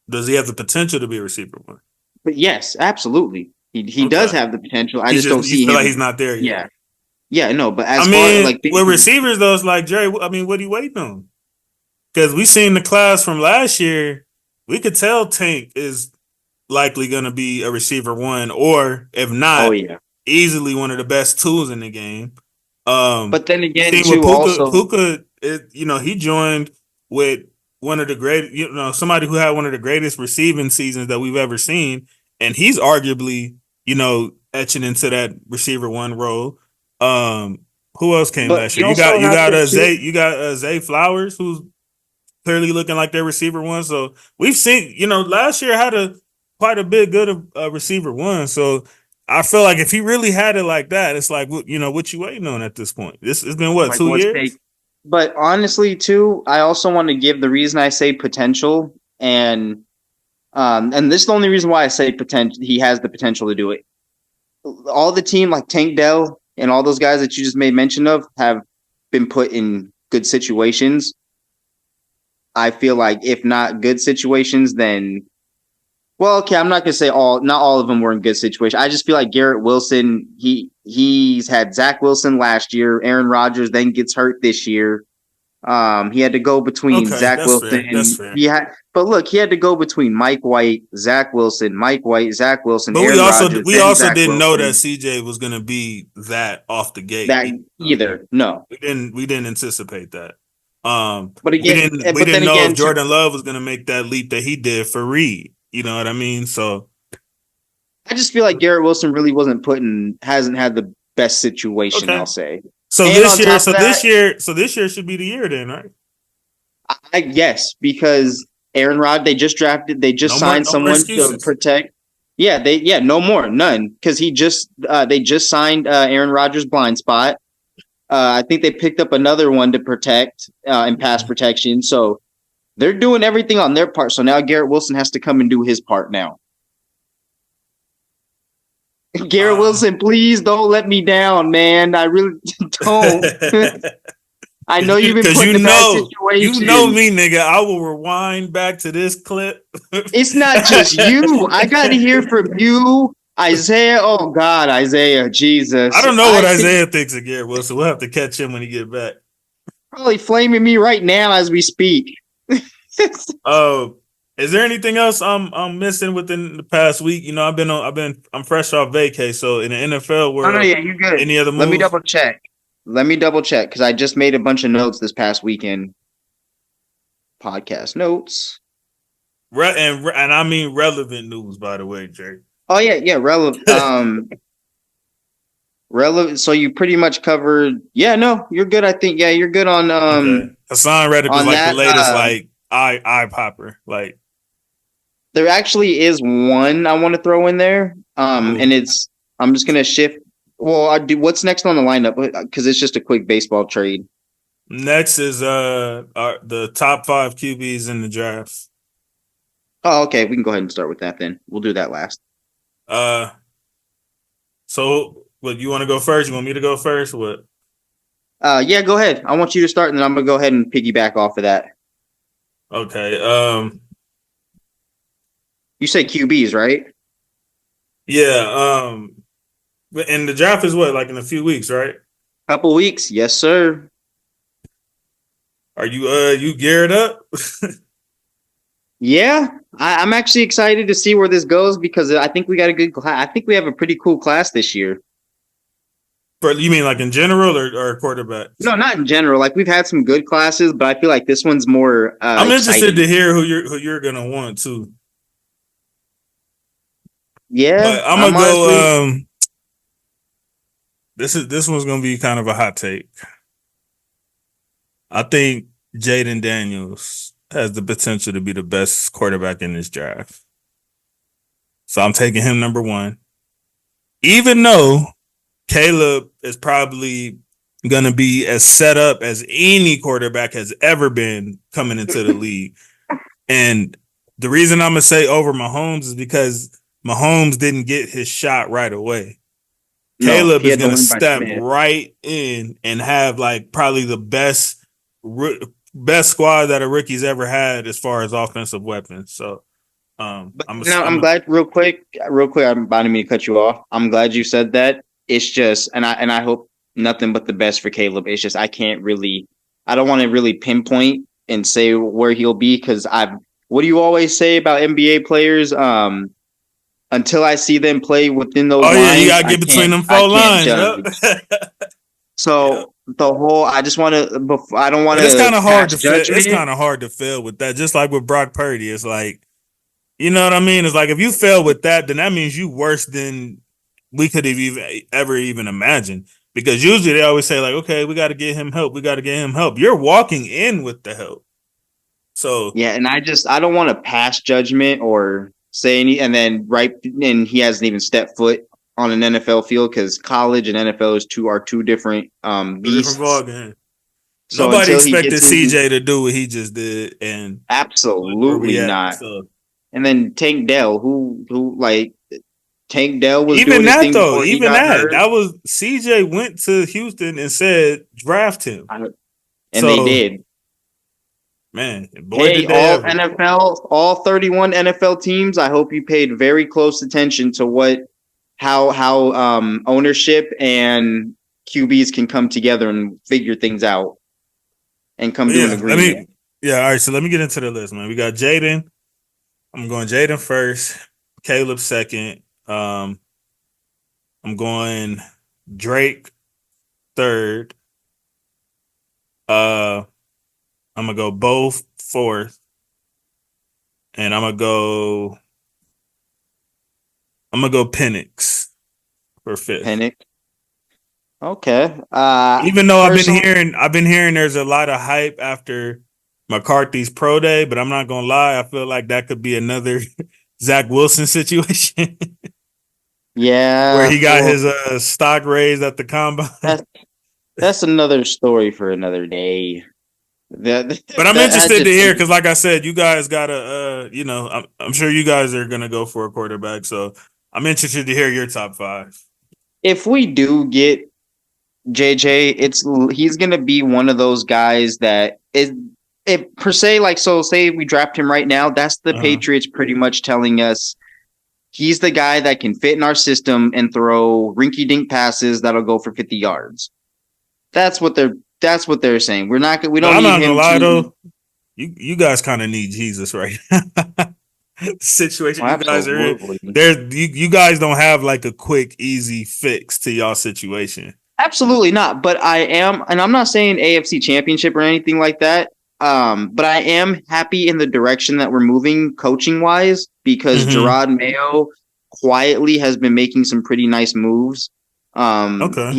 Does he have the potential to be a receiver one? But yes, absolutely. He does have the potential. I just don't see him. Like he's not there yet. Yeah. Yeah, no, but with receivers though, it's like, Jerry, what are you waiting on? Because we seen the class from last year. We could tell Tank is likely going to be a receiver one, or if not, easily one of the best tools in the game. But then again, too, Puka, he joined with one of the great, somebody who had one of the greatest receiving seasons that we've ever seen, and he's arguably, etching into that receiver one role. Who else came last year? You got Zay Flowers, who's clearly looking like their receiver one. So we've seen, last year had quite a bit good of receiver one. So I feel like if he really had it like that, it's like, what you waiting on at this point? This has been 2 years. But honestly, too, I also want to give the reason I say potential, and this is the only reason why I say potential. He has the potential to do it. All the team like Tank Dell and all those guys that you just made mention of have been put in good situations. I feel like if not good situations, then, I'm not gonna say not all of them were in good situations. I just feel like Garrett Wilson, he's had Zach Wilson last year, Aaron Rodgers then gets hurt this year. He had to go between Zach Wilson and but look, he had to go between Mike White, Zach Wilson, Zach Wilson. But Aaron Rodgers, we also didn't know that CJ was gonna be that off the gate. Either. No, we didn't anticipate that. But again, we didn't know if Jordan Love was going to make that leap that he did for Reed. You know what I mean? So I just feel like Garrett Wilson really hasn't had the best situation. Okay. I'll say. So this year should be the year then, right? Yes, because Aaron Rod, they just signed someone to protect. Yeah, no more, none, because they just signed Aaron Rodgers' blind spot. I think they picked up another one to protect in pass protection. So they're doing everything on their part. So now Garrett Wilson has to come and do his part now. Garrett Wilson, please don't let me down, man. I really don't. I know you've been put in that situation. You know me, nigga. I will rewind back to this clip. It's not just you. I got to hear from you. Isaiah, oh God, Isaiah, Jesus. I don't know what Isaiah thinks of Garrett Wilson. We'll have to catch him when he get back. Probably flaming me right now as we speak. Is there anything else I'm missing within the past week? You know, I'm fresh off vacay, so in the NFL world, Oh, no, yeah, you're good. any other moves? Let me double check because I just made a bunch of notes this past weekend. Podcast notes. And I mean relevant news, by the way, Jay. Oh yeah, relevant. Relevant. So you pretty much covered. Yeah, no, you're good. I think. Yeah, you're good on. Okay. HASAAN Reddick was like that, the latest eye popper. Like there actually is one I want to throw in there. And it's I'm just gonna shift. Well, I do. What's next on the lineup? Because it's just a quick baseball trade. Next is the top 5 QBs in the draft. Oh, okay. We can go ahead and start with that then. We'll do that last. So what you want to go first? You want me to go first? What? Yeah, go ahead. I want you to start, and then I'm gonna go ahead and piggyback off of that. Okay. You say QBs, right? Yeah. And the draft is what, like in a few weeks, right? Couple weeks, yes, sir. Are you geared up? Yeah, I'm actually excited to see where this goes because I think we got a good class. I think we have a pretty cool class this year. You mean like in general or quarterback? No, not in general. Like we've had some good classes, but I feel like this one's more. I'm interested exciting. to hear who you're gonna want too. Yeah, but I'm gonna go. This one's gonna be kind of a hot take. I think Jaden Daniels has the potential to be the best quarterback in this draft. So I'm taking him number 1. Even though Caleb is probably going to be as set up as any quarterback has ever been coming into the league. And the reason I'm going to say over Mahomes is because Mahomes didn't get his shot right away. Caleb is going to step right in and have like probably the best squad that a rookie's ever had as far as offensive weapons. So I'm glad real quick, I'm about to cut you off. I'm glad you said that. It's just and I hope nothing but the best for Caleb. It's just I don't want to really pinpoint and say where he'll be because what do you always say about NBA players? Until I see them play within those lines. Yeah, you gotta get between them 4 lines. So the whole, I don't want to. It's kind of hard to fail. It's kind of hard to fail with that. Just like with Brock Purdy, it's like, you know what I mean. It's like if you fail with that, then that means you worse than we could have ever imagined. Because usually they always say like, okay, we got to get him help. We got to get him help. You're walking in with the help. So yeah, and I don't want to pass judgment or say any, and then and he hasn't even stepped foot on an NFL field because college and NFL are two different beasts. Different so nobody expected CJ to do what he just did, and absolutely not. So. And then Tank Dell, who like Tank Dell was even doing that though. Even that was CJ went to Houston and said draft him, and they did. Man, boy, all 31 NFL teams. I hope you paid very close attention to how ownership and QBs can come together and figure things out and come to an agreement. All right. So let me get into the list, man. We got Jaden. I'm going Jaden first. Caleb second. I'm going Drake third. I'm gonna go both fourth, and I'm gonna go Penix for fifth. Penix. Okay. Even though I've been hearing there's a lot of hype after McCarthy's pro day, but I'm not gonna lie, I feel like that could be another Zach Wilson situation. Yeah, where he got his stock raised at the combine. That's another story for another day. But I'm interested to hear because, like I said, you guys gotta, I'm sure you guys are gonna go for a quarterback. So I'm interested to hear your top 5. If we do get JJ, he's gonna be one of those guys that is per se like. So say we draft him right now. That's the Patriots pretty much telling us he's the guy that can fit in our system and throw rinky-dink passes that'll go for 50 yards. That's what they're saying. We But don't I'm need not gonna him lie to. though, you guys kind of need Jesus right now. The situation Oh, you guys are in, absolutely. you guys don't have like a quick, easy fix to y'all situation. Absolutely not. But I am, and I'm not saying AFC Championship or anything like that. But I am happy in the direction that we're moving coaching wise because Mm-hmm. Gerard Mayo quietly has been making some pretty nice moves. Okay.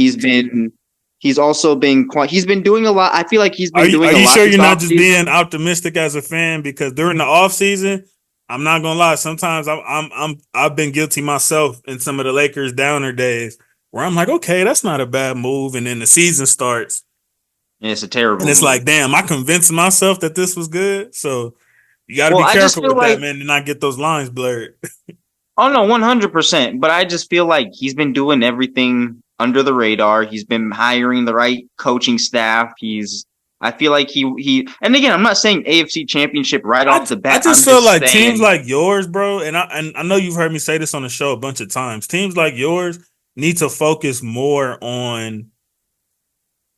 He's also been he's been doing a lot. I feel like he's Are been you doing a lot sure this you're not just being offseason. optimistic as a fan? Because during the off season, I'm not gonna lie. Sometimes I've been guilty myself in some of the Lakers downer days where I'm like, okay, that's not a bad move, and then the season starts, And it's a and terrible it's move. like, damn, I convinced myself that this was good. So you got to Well, be I just careful feel with that, like, man, and not get those lines blurred. oh no, 100%. But I just feel like he's been doing everything under the radar. He's been hiring the right coaching staff. I feel like and again, I'm not saying AFC Championship right off the I bat. just I'm feel just like teams saying like yours, bro, and I know you've heard me say this on the show a bunch of times. Teams like yours need to focus more on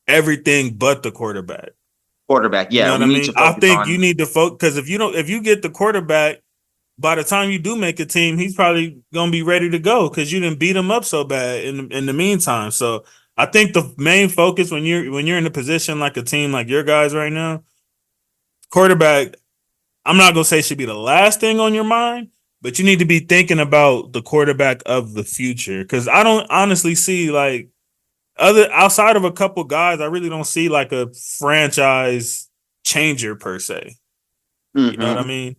everything but the quarterback. quarterback. You know Yeah, what we I need mean? to I focus think you on need to focus because if you get the quarterback, by the time you do make a team, he's probably gonna be ready to go because you didn't beat him up so bad in the meantime. So I think the main focus when you're in a position like a team like your guys right now, quarterback, I'm not gonna say should be the last thing on your mind, but you need to be thinking about the quarterback of the future. Cause I don't honestly see like other outside of a couple guys, I really don't see like a franchise changer per se. You know what I hmm mean?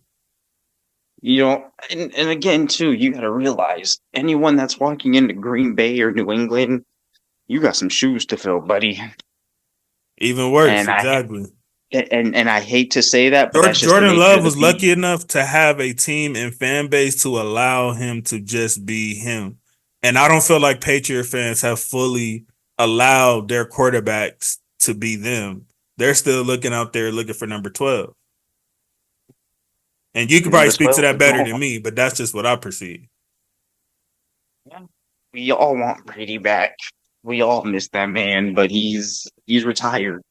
you know, and again too, you got to realize anyone that's walking into Green Bay or New England, you got some shoes to fill, buddy. Even worse, And I exactly. and I hate to say that, but that's just the Jordan nature of Love the was lucky beast. enough to have a team and fan base to allow him to just be him. And I don't feel like Patriot fans have fully allowed their quarterbacks to be them. They're still looking out there looking for number 12. And you could probably Number speak to 12 that is better gone. than me, but that's just what I perceive. Yeah. We all want Brady back. We all miss that man, but he's retired.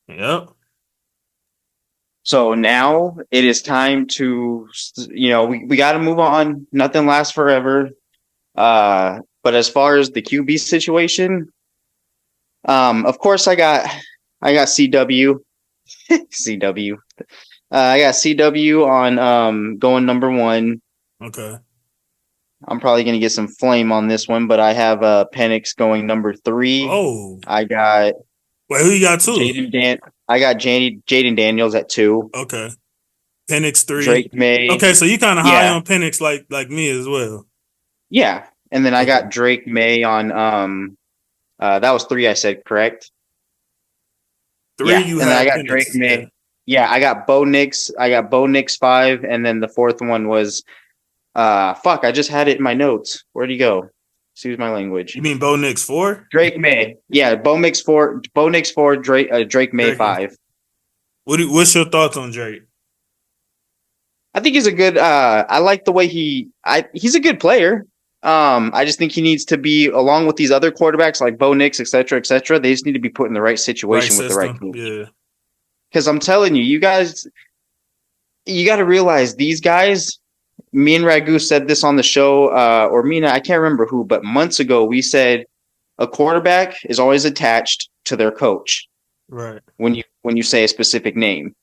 Yep. So now it is time to, we got to move on. Nothing lasts forever. But as far as the QB situation, of course I got CW, CW. I got CW on going number one. Okay. I'm probably gonna get some flame on this one, but I have Penix going number three. Oh. I got Wait, who you got two? Jaden Dan. I got Jaden Daniels at two. Okay. Penix 3. Drake May. Okay, so you kind of high Yeah, on Penix like me as well. yeah. And then I Okay. got Drake May on that was three I said, correct? 3 Yeah. you And then I have got Penix. Drake Yeah. May. Yeah, I got Bo Nix. I got Bo Nix five, and then the fourth one was fuck, I just had it in my notes. Where'd he go? Excuse my language. You mean Bo Nix 4? Drake May. Yeah, Bo Nix four, Drake May Drake. five. What's your thoughts on Drake? I think he's a good I like the way he's a good player. I just think he needs to be along with these other quarterbacks like Bo Nix, et cetera, et cetera. They just need to be put in the right Right situation with the right system? coach. Yeah. Because I'm telling you, you guys, you got to realize these guys. Me and Ragu said this on the show, or Mina, I can't remember who, but months ago we said a quarterback is always attached to their coach Right. when you say a specific name.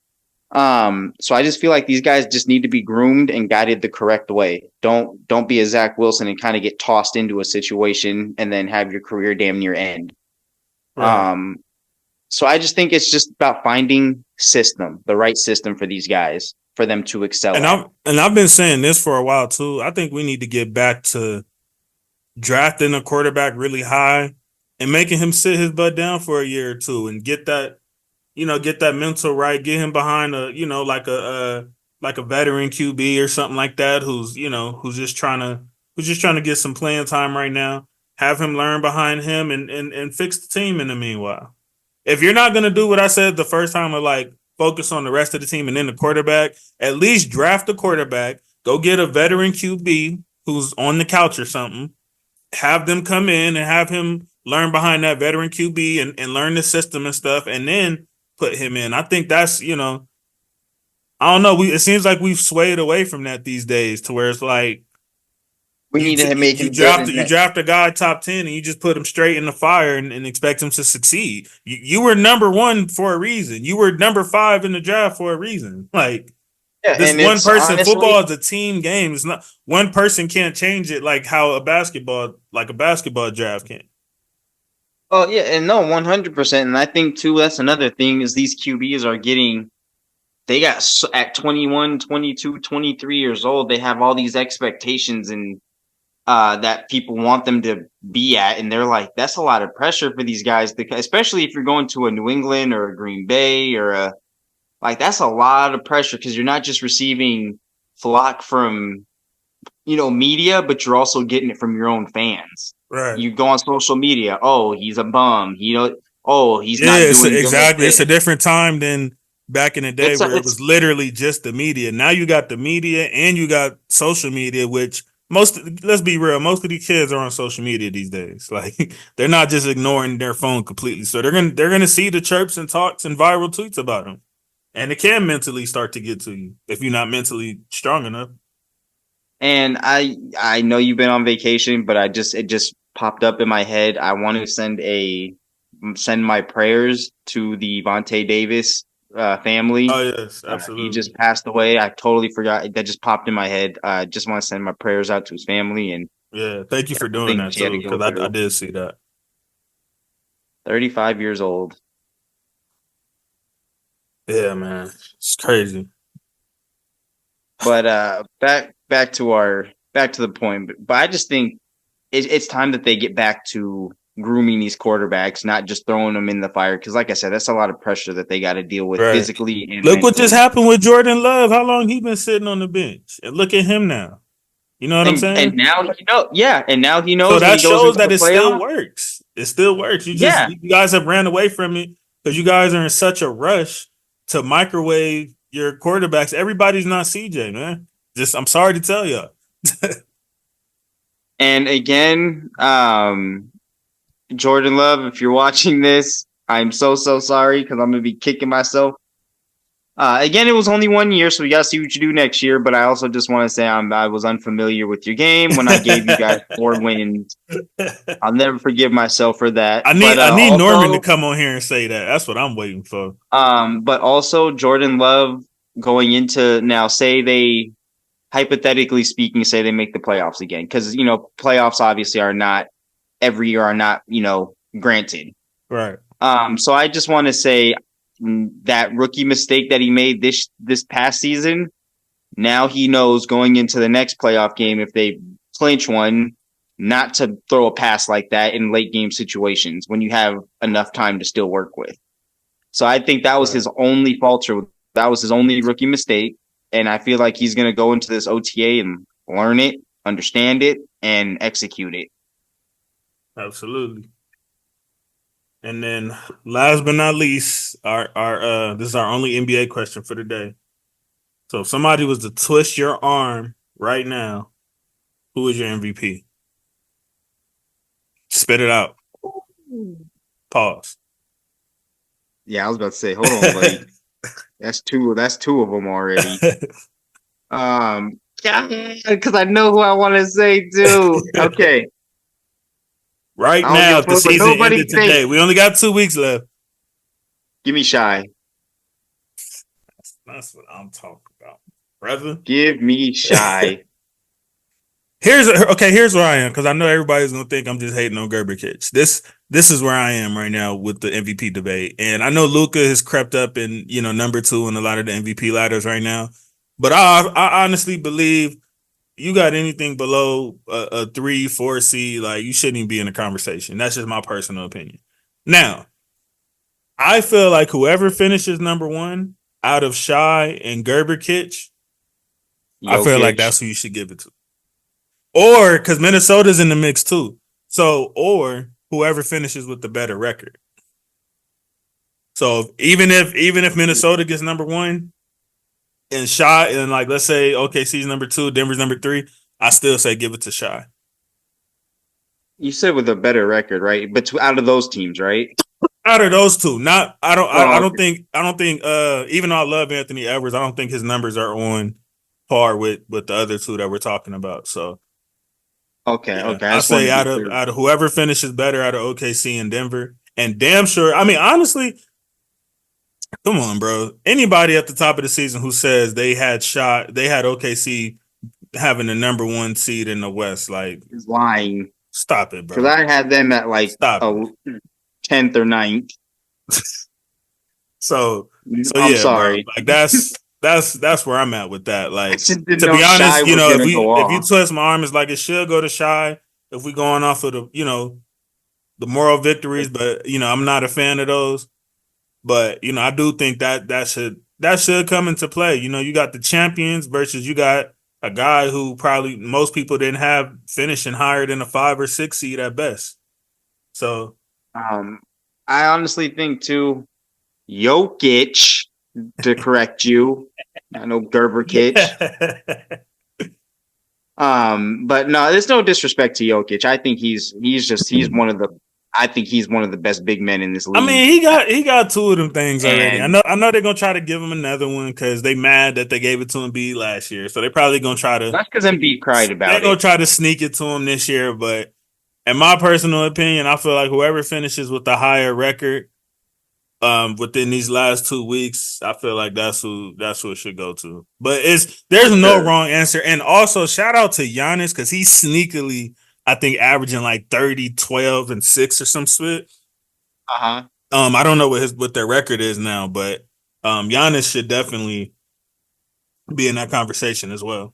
So I just feel like these guys just need to be groomed and guided the correct way. Don't be a Zach Wilson and kind of get tossed into a situation and then have your career damn near end. Right. So I just think it's just about finding the right system for these guys for them to excel And at. I've been saying this for a while too. I think we need to get back to drafting a quarterback really high and making him sit his butt down for a year or two and get that mental right, get him behind like a veteran QB or something like that who's just trying to get some playing time right now. Have him learn behind him and fix the team in the meanwhile. If you're not gonna do what I said the first time of like focus on the rest of the team and then the quarterback, at least draft the quarterback, Go get a veteran QB who's on the couch or something. Have them come in and have him learn behind that veteran QB and learn the system and stuff, and then put him in. I think that's, I don't know. It seems like we've swayed away from that these days to where it's like We need to make you him good. draft a guy top 10 and you just put him straight in the fire and expect him to succeed. You were number 1 for a reason. You were number 5 in the draft for a reason. Like, Yeah, this and one it's person, honestly, football is a team game. It's not one person can't change it like how a basketball draft can. oh yeah, and no, 100%. And I think too, that's another thing is these QBs are getting. They got at 21, 22, 23 years old. They have all these expectations and that people want them to be at, and they're like, that's a lot of pressure for these guys, especially if you're going to a New England or a Green Bay or that's a lot of pressure because you're not just receiving flock from media, but you're also getting it from your own fans. Right. You go on social media, oh, he's a bum. He's not doing exactly. good. It's a different time than back in the day where it was literally just the media. Now you got the media and you got social media, which let's be real, most of these kids are on social media these days. Like, they're not just ignoring their phone completely. So they're gonna see the chirps and talks and viral tweets about them. And it can mentally start to get to you if you're not mentally strong enough. And I know you've been on vacation, but it just popped up in my head. I want to send my prayers to the Vontae Davis family. Oh yes, absolutely. He just passed away. I totally forgot. That just popped in my head. I just want to send my prayers out to his family. And yeah, thank you for doing that too, because I did see that. 35 years old. Yeah, man, it's crazy. But back to the point. But I just think it's time that they get back to grooming these quarterbacks, not just throwing them in the fire. Because, like I said, that's a lot of pressure that they got to deal with physically. And look what just happened with Jordan Love. How long he been sitting on the bench? And look at him now. You know what I'm saying? And now and now he knows. So that shows that it still works. It still works. You guys have ran away from it because you guys are in such a rush to microwave your quarterbacks. Everybody's not CJ, man. I'm sorry to tell you. And again, Jordan Love, if you're watching this, I'm so sorry because I'm gonna be kicking myself. Again, it was only 1 year, so we gotta see what you do next year. But I also just want to say I was unfamiliar with your game when I gave you guys 4 wins. I'll never forgive myself for that. I need Norman to come on here and say that. That's what I'm waiting for. But also Jordan Love going into now, say they, hypothetically speaking, say they make the playoffs again, because playoffs obviously are not every year, are not granted. Right. So I just want to say that rookie mistake that he made this past season, now he knows going into the next playoff game, if they clinch one, not to throw a pass like that in late game situations when you have enough time to still work with. So I think that was his only falter. That was his only rookie mistake. And I feel like he's going to go into this OTA and learn it, understand it, and execute it. Absolutely. And then last but not least, our this is our only NBA question for the day. So if somebody was to twist your arm right now, who is your MVP? Spit it out. Pause. Yeah, I was about to say, hold on, buddy. That's two of them already. Because I know who I want to say too. Okay. Right now, if the season ended today, we only got 2 weeks left. Give me Shy. That's what I'm talking about, brother. Give me Shy. Here's where I am, because I know everybody's gonna think I'm just hating on Gerber-Kitch. This is where I am right now with the MVP debate, and I know Luka has crept up in number 2 in a lot of the MVP ladders right now, but I honestly believe you got anything below a 3-4 seed, like, you shouldn't even be in the conversation. That's just my personal opinion. Now, I feel like whoever finishes number 1 out of Shy and Gerber-Kitch, I feel like that's who you should give it to. Or because Minnesota's in the mix too. So, or whoever finishes with the better record. So even if Minnesota gets number 1, and Shy, and like let's say OKC's number 2, Denver's number 3, I still say give it to Shy. You said with a better record, right? But out of those teams, right? Out of those two, not I don't I, Oh, I don't think even though I love Anthony Edwards, I don't think his numbers are on par with the other two that we're talking about. So okay, yeah, okay. I I just wanted say to be clear. out of whoever finishes better out of OKC and Denver, and damn sure. I mean, honestly, come on, bro. Anybody at the top of the season who says they had OKC having the number 1 seed in the West, like He's lying stop it, because bro. I had them at like Stop a it. 10th or 9th. So I'm yeah, bro. sorry. Like that's where I'm at with that. I Like just didn't to know be Shy honest, you was know, gonna go if you off. twist my arm, it's like it should go to Shy if we going off of the moral victories, but I'm not a fan of those. But I do think that should come into play. You got the champions versus you got a guy who probably most people didn't have finishing higher than a 5 or 6 seed at best. So I honestly think too, Jokic, to correct you. I know Gerber Kitch. But no, there's no disrespect to Jokic. I think he's one of the best big men in this league. I mean, he got 2 of them things already. I know they're gonna try to give him another one because they mad that they gave it to Embiid last year. So they're probably gonna try to. That's because Embiid cried about They're gonna try to sneak it to him this year. But in my personal opinion, I feel like whoever finishes with the higher record, within these last 2 weeks, I feel like that's who it should go to. But there's no wrong answer. And also shout out to Giannis because he's sneakily, I think, averaging like 30, 12, and 6 or some shit. Uh-huh. I don't know what their record is now, but Giannis should definitely be in that conversation as well.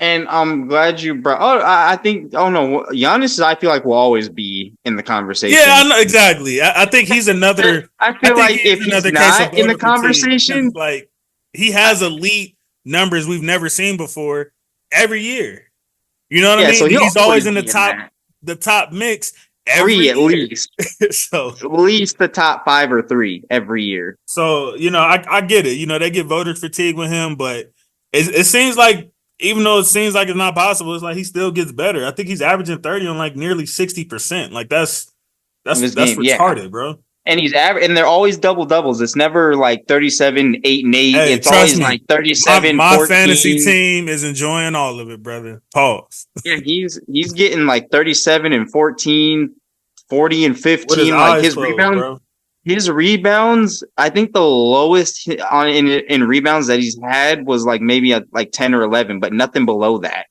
And I'm glad you brought. Oh, I think. Oh no, Giannis. I feel like will always be in the conversation. Yeah, I know exactly. I think he's another. I feel like if he's not in the conversation, like he has elite numbers we've never seen before every year. You know what I mean? So he's always in the top mix every 3 year. at least. So at least the top 5 or 3 every year. So I get it. They get voter fatigue with him, but it seems like. Even though it seems like it's not possible, it's like he still gets better. I think he's averaging 30 on like nearly 60%. Like that's retarded, bro. And and they're always double doubles. It's never like 37, 8, and 8. Hey, it's always like 37. My 14. fantasy team is enjoying all of it, brother. Pause. Yeah, he's getting like 37 and 14, 40 and 15. Like his rebound. Bro. His rebounds, I think the lowest in rebounds that he's had was like maybe like 10 or 11, but nothing below that.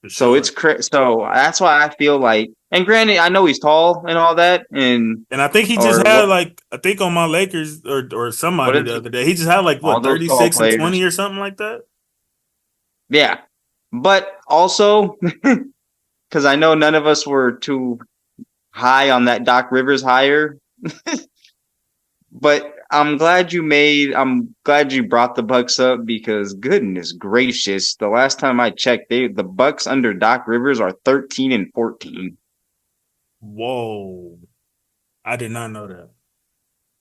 Sure. So it's so that's why I feel like, and granted, I know he's tall and all that, and I think he just had like I think on my Lakers or somebody the other day, he just had like 36 and 20 or something like that. Yeah, but also because I know none of us were too high on that Doc Rivers hire. But I'm glad you brought the Bucks up because goodness gracious, the last time I checked, the Bucks under Doc Rivers are 13 and 14. Whoa. I did not know that.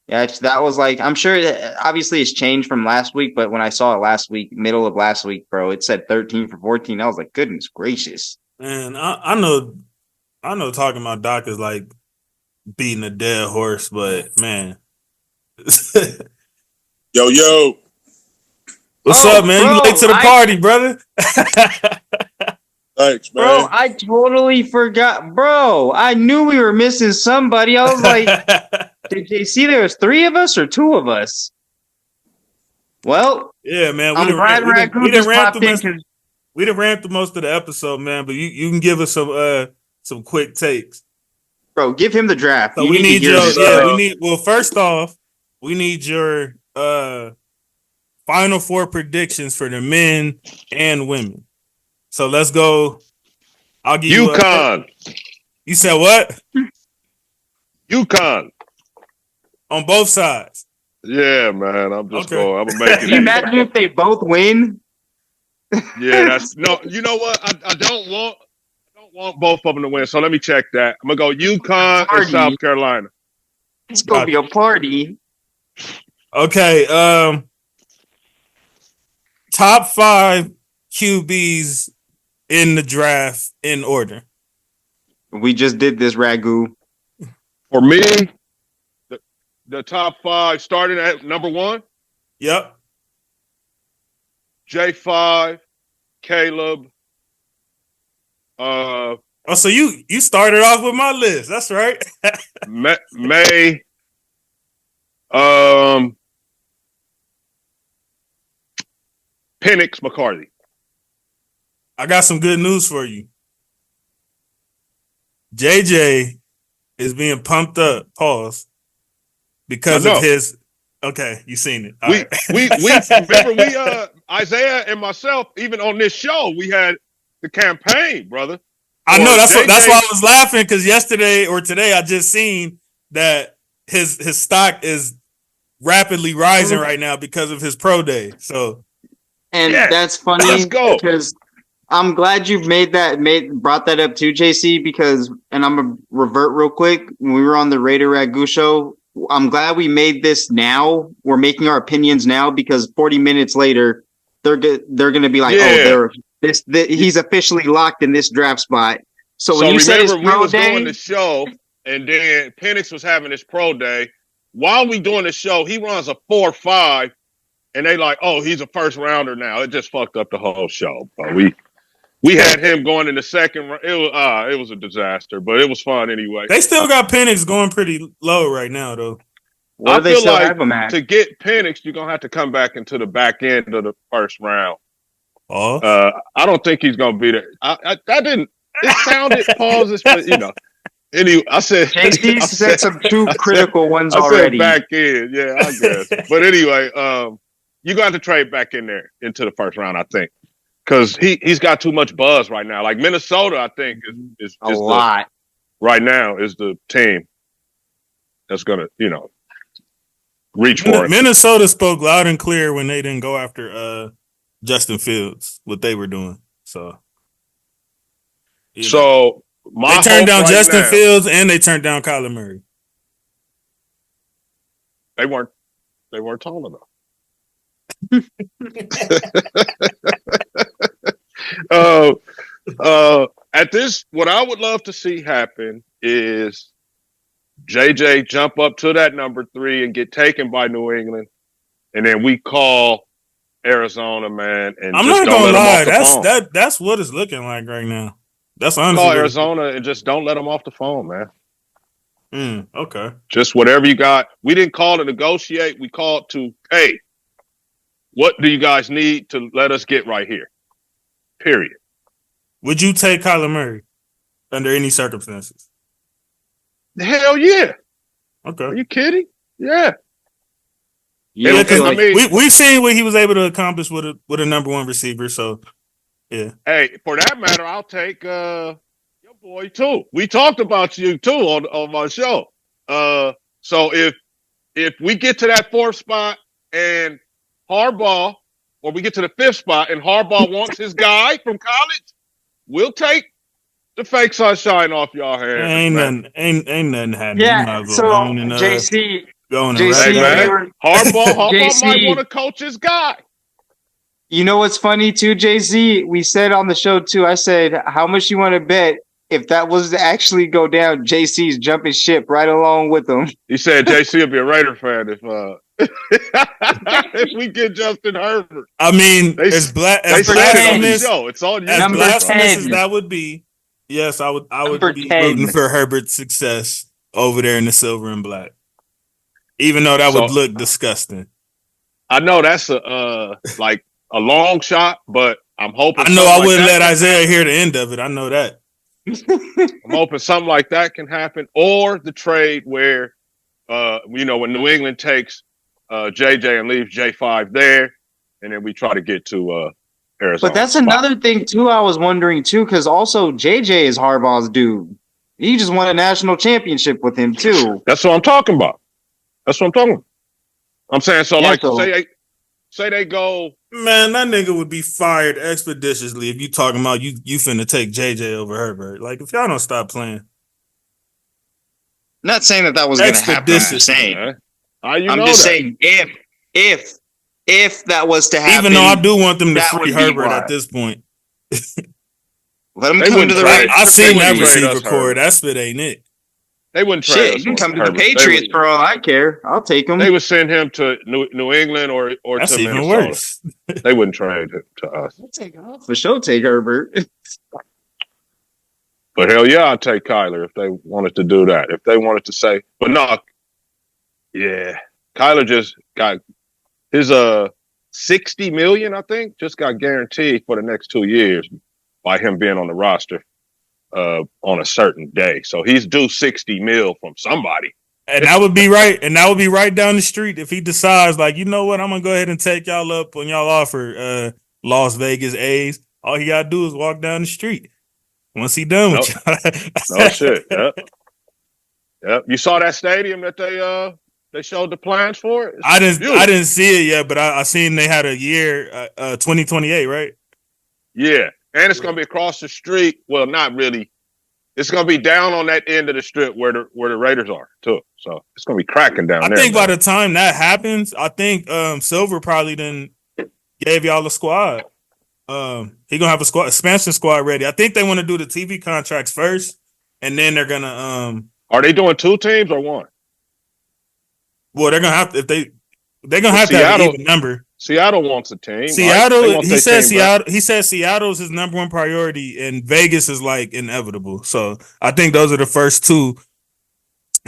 Yeah, that was like, I'm sure obviously it's changed from last week, but when I saw it last week, middle of last week, bro, it said 13 for 14. I was like, goodness gracious. Man, I know talking about Doc is like beating a dead horse, but man. Yo. What's up, man? Bro, you late to the party, brother. Thanks, man. Bro, I totally forgot. Bro, I knew we were missing somebody. I was like, did you see there was 3 of us or 2 of us? Well, yeah, man. I'm glad Raccoon just popped in. We done ran through most of the episode, man, but you can give us some quick takes. Bro, give him the draft. So first off, we need your final 4 predictions for the men and women. So let's go. I'll give you UConn. You said what? UConn. On both sides. Yeah, man. I'm just going. I'm gonna make it. Can you imagine if they both win? Yeah, that's no. You know what? I don't want both of them to win. So let me check that. I'm gonna go UConn and South Carolina. It's gonna be a party. Okay. top 5 QBs in the draft in order. We just did this, Ragu. For me, the top 5 starting at number 1. Yep. J5, Caleb. So you started off with my list. That's right. May. Penix McCarthy. I got some good news for you. JJ is being pumped up, pause, because of his. Okay, you seen it. All we right. remember Isaiah and myself, even on this show, we had the campaign, brother. I know that's why I was laughing, because yesterday or today I just seen that his stock is rapidly rising right now because of his pro day. So, and that's funny. Let's go. Because I'm glad you've brought that up too, JC. Because, and I'm gonna revert real quick. When we were on the Raider Ragu show, I'm glad we made this now. We're making our opinions now, because 40 minutes later, they're gonna be like, he's officially locked in this draft spot. So when you said his we pro was day, doing the show, and then Penix was having his pro day. While we doing the show, he runs a 4.5, and they like, oh, he's a first rounder now. It just fucked up the whole show. But we had him going in the second round. It was a disaster, but it was fun anyway. They still got Penix going pretty low right now, though. What do they still have him at? To get Penix, you're gonna have to come back into the back end of the first round. Oh, I don't think he's gonna be there. That didn't. It sounded pauses, but Anyway, I said JC said some two critical ones said already. back in, yeah, I guess. But anyway, you got to trade back in there into the first round, I think, because he's got too much buzz right now. Like Minnesota, I think is a lot right now is the team that's gonna reach for it. Minnesota spoke loud and clear when they didn't go after Justin Fields, what they were doing. So they turned down Justin Fields and they turned down Kyler Murray. They weren't tall enough. At this, what I would love to see happen is JJ jump up to that number 3 and get taken by New England, and then we call Arizona, man. And I'm just not don't gonna let lie, them off the phone. that's what it's looking like right now. That's honestly call Arizona and just don't let them off the phone, man. Okay. Just whatever you got. We didn't call to negotiate. We called to, hey, what do you guys need to let us get right here? Period. Would you take Kyler Murray under any circumstances? Hell yeah. Okay. Are you kidding? Yeah. Yeah, because we've seen what he was able to accomplish with a number 1 receiver. So, yeah. Hey, for that matter, I'll take your boy too. We talked about you too on my show. So if we get to that 4th spot and Harbaugh, or we get to the 5th spot and Harbaugh wants his guy from college, we'll take the fake sunshine off y'all hands. Ain't nothing happening. Yeah. So JC, Harbaugh might want to coach his guy. You know what's funny too, JC? We said on the show too. I said, how much you want to bet if that was to actually go down? JC's jumping ship right along with him. He said JC will be a Raider fan if we get Justin Herbert. I mean, as blasphemous it's on you. Number 10 as that would be. Yes, I would be rooting for Herbert's success over there in the silver and black, even though that would look disgusting. I know that's a long shot, but I'm hoping. I know I wouldn't let Isaiah hear the end of it. I know that. I'm hoping something like that can happen, or the trade where, when New England takes JJ and leaves J5 there, and then we try to get to Arizona. But that's another thing too. I was wondering too, because also JJ is Harbaugh's dude. He just won a national championship with him too. That's what I'm talking about. I'm saying say they go. Man, that nigga would be fired expeditiously if you talking about you finna take JJ over Herbert. Like, if y'all don't stop playing. Not saying that was going to happen. I'm just saying. I'm just saying if If that was to happen, Even though I do want them to that free would be Herbert why. at this point. Let him They come to wouldn't the trade. Raiders. I for seen that Patriots. trade us receiver core. Herbert. That spit ain't it. They wouldn't trade Shit, us you can for come to the Herbert. Patriots for all I care. I'll take him. They would send him to New England or That's to even Minnesota. worse. They wouldn't trade him to us. I'll for sure take Herbert. But hell yeah, I'd take Kyler if they wanted to do that. If they wanted to say, but no, yeah, Kyler just got his $60 million, I think, just got guaranteed for the next 2 years by him being on the roster on a certain day. So he's due 60 mil from somebody. And that would be right. And that would be right down the street if he decides, like, you know what, I'm gonna go ahead and take y'all up on y'all offer, Las Vegas A's. All he gotta do is walk down the street. Once he done with y'all. No shit. Yep. Yep. You saw that stadium that they showed the plans for it? I didn't see it yet, but I seen they had a year 2028, right? Yeah. And it's gonna be across the street. Well, not really. It's gonna be down on that end of the strip where the Raiders are too. So it's gonna be cracking down there. I think by the time that happens, I think Silver probably then gave y'all a squad. He gonna have a expansion squad ready. I think they want to do the TV contracts first, and then they're gonna Are they doing 2 teams or 1? Well, they're gonna have to if they're gonna have to have an even number. Seattle wants a team. Seattle, right? he said Seattle. He said Seattle's his number one priority, and Vegas is like inevitable. So I think those are the first 2.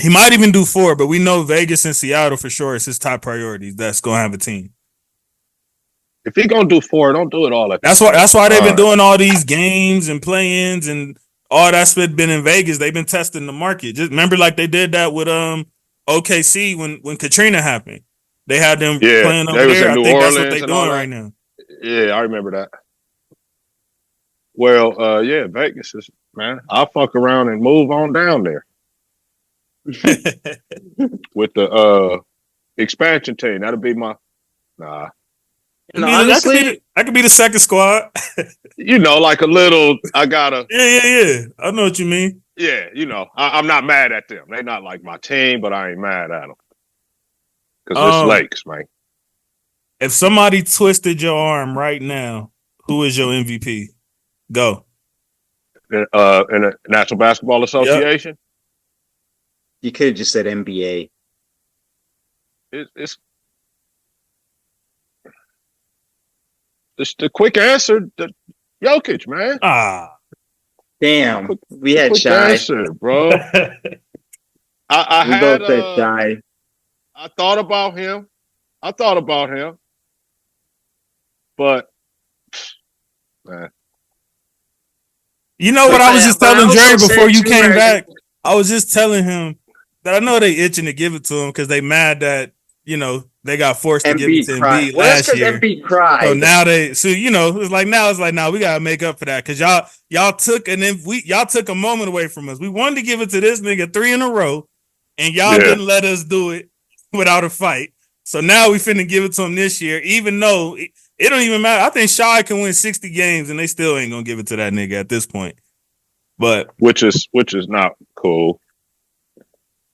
He might even do 4, but we know Vegas and Seattle for sure is his top priorities. That's gonna have a team. If he gonna do 4, don't do it all at That's why they've been doing all these games and play-ins and all that's been in Vegas. They've been testing the market. Just remember, like they did that with OKC when Katrina happened. They had them playing over there. I think that's what they're doing right now. Yeah, I remember that. Well, yeah, Vegas is, man. I'll fuck around and move on down there with the expansion team. That'll be my And honestly, that could be the second squad. You know, like a little. I gotta. Yeah. I know what you mean. Yeah, you know, I'm not mad at them. They're not like my team, but I ain't mad at them because it's Lakes, man. If somebody twisted your arm right now, who is your MVP? Go. In the National Basketball Association. Yep. You could have just said NBA. It's the quick answer. Jokic, man. Damn, we had Shy, answer, bro. I we had both said Shy. I thought about him. But man. You know what I was just telling Jerry before you came back? I was just telling him that I know they itching to give it to him because they mad that, you know, they got forced to give it to Embiid last year. Embiid cried. So now it's like now we gotta make up for that because y'all took y'all took a moment away from us. We wanted to give it to this nigga 3 in a row, and y'all didn't let us do it without a fight. So now we finna give it to him this year, even though it don't even matter. I think Shy can win 60 games and they still ain't gonna give it to that nigga at this point. But which is not cool.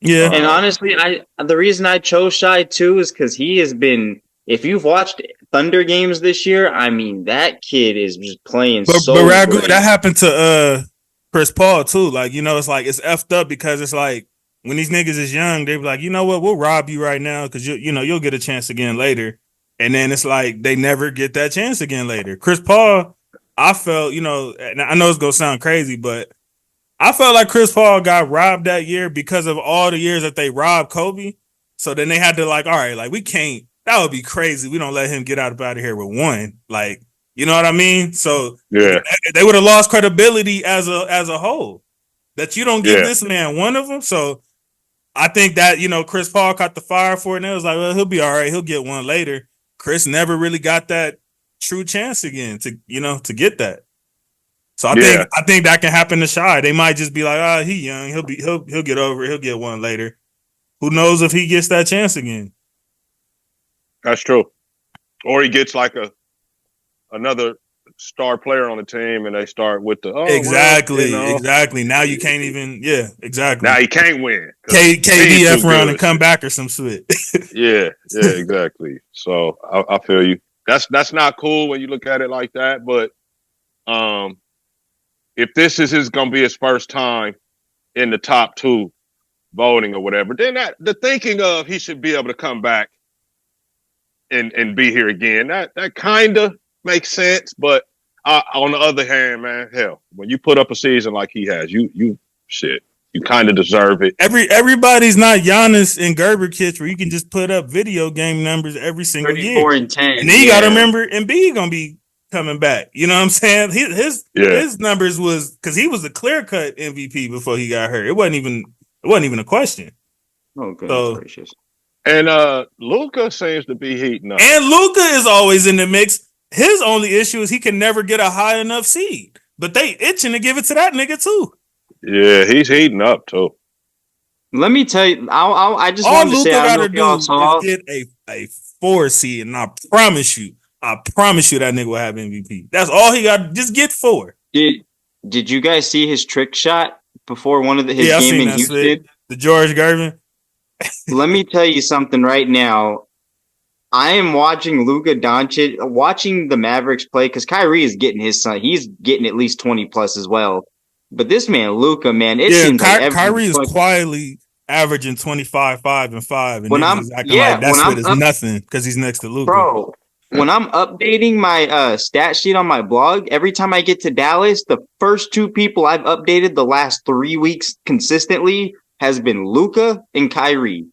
Yeah. And honestly, the reason I chose Shy too is because he has been, if you've watched Thunder games this year, I mean, that kid is just playing but Ragu, great. That happened to Chris Paul too. Like, you know, it's like it's effed up because it's like when these niggas is young, they be like, you know what, we'll rob you right now because you'll get a chance again later. And then it's like they never get that chance again later. Chris Paul, I felt, you know, and I know it's gonna sound crazy, but I felt like Chris Paul got robbed that year because of all the years that they robbed Kobe. So then they had to like, all right, like we can't. That would be crazy. We don't let him get out of here with 1. Like, you know what I mean? So yeah, they would have lost credibility as a whole. That you don't give this man 1 of them. So I think that, you know, Chris Paul caught the fire for it, and it was like, well, he'll be all right. He'll get 1 later. Chris never really got that true chance again to get that. So I think that can happen to Shy. They might just be like, he young. He'll get over it. He'll get 1 later. Who knows if he gets that chance again? That's true. Or he gets like another star player on the team and they start with the exactly. Now you can't even. Yeah, exactly. Now he can't win. KDF around and come back or some shit. yeah, exactly. So I feel you. That's not cool when you look at it like that. But if this is gonna be his first time in the top 2 voting or whatever, then the thinking of he should be able to come back and be here again, that kind of makes sense. But on the other hand, man, hell, when you put up a season like he has, you kind of deserve it. Everybody's not Giannis and Gerber kids where you can just put up video game numbers every single 34 year. and 10. And then you got to remember, Embiid gonna be coming back. You know what I'm saying? His numbers was because he was a clear cut MVP before he got hurt. It wasn't even a question. Oh goodness gracious! And Luka seems to be heating up. And Luka is always in the mix. His only issue is he can never get a high enough seed. But they itching to give it to that nigga too. Yeah, he's heating up too. Let me tell you, I just all wanted to Luka say, I gotta don't know if y'all do is get a 4 seed, and I promise you that nigga will have MVP. That's all he got. Just get 4. Did you guys see his trick shot before his game in Houston? The George Gervin. Let me tell you something right now. I am watching Luka Doncic, watching the Mavericks play because Kyrie is getting his son. He's getting at least 20 plus as well. But this man, Luka, man, it seems like Kyrie is quietly averaging 25, 5, and 5, and that's shit is nothing because he's next to Luka. Bro, when I'm updating my stat sheet on my blog, every time I get to Dallas, the first 2 people I've updated the last 3 weeks consistently has been Luka and Kyrie.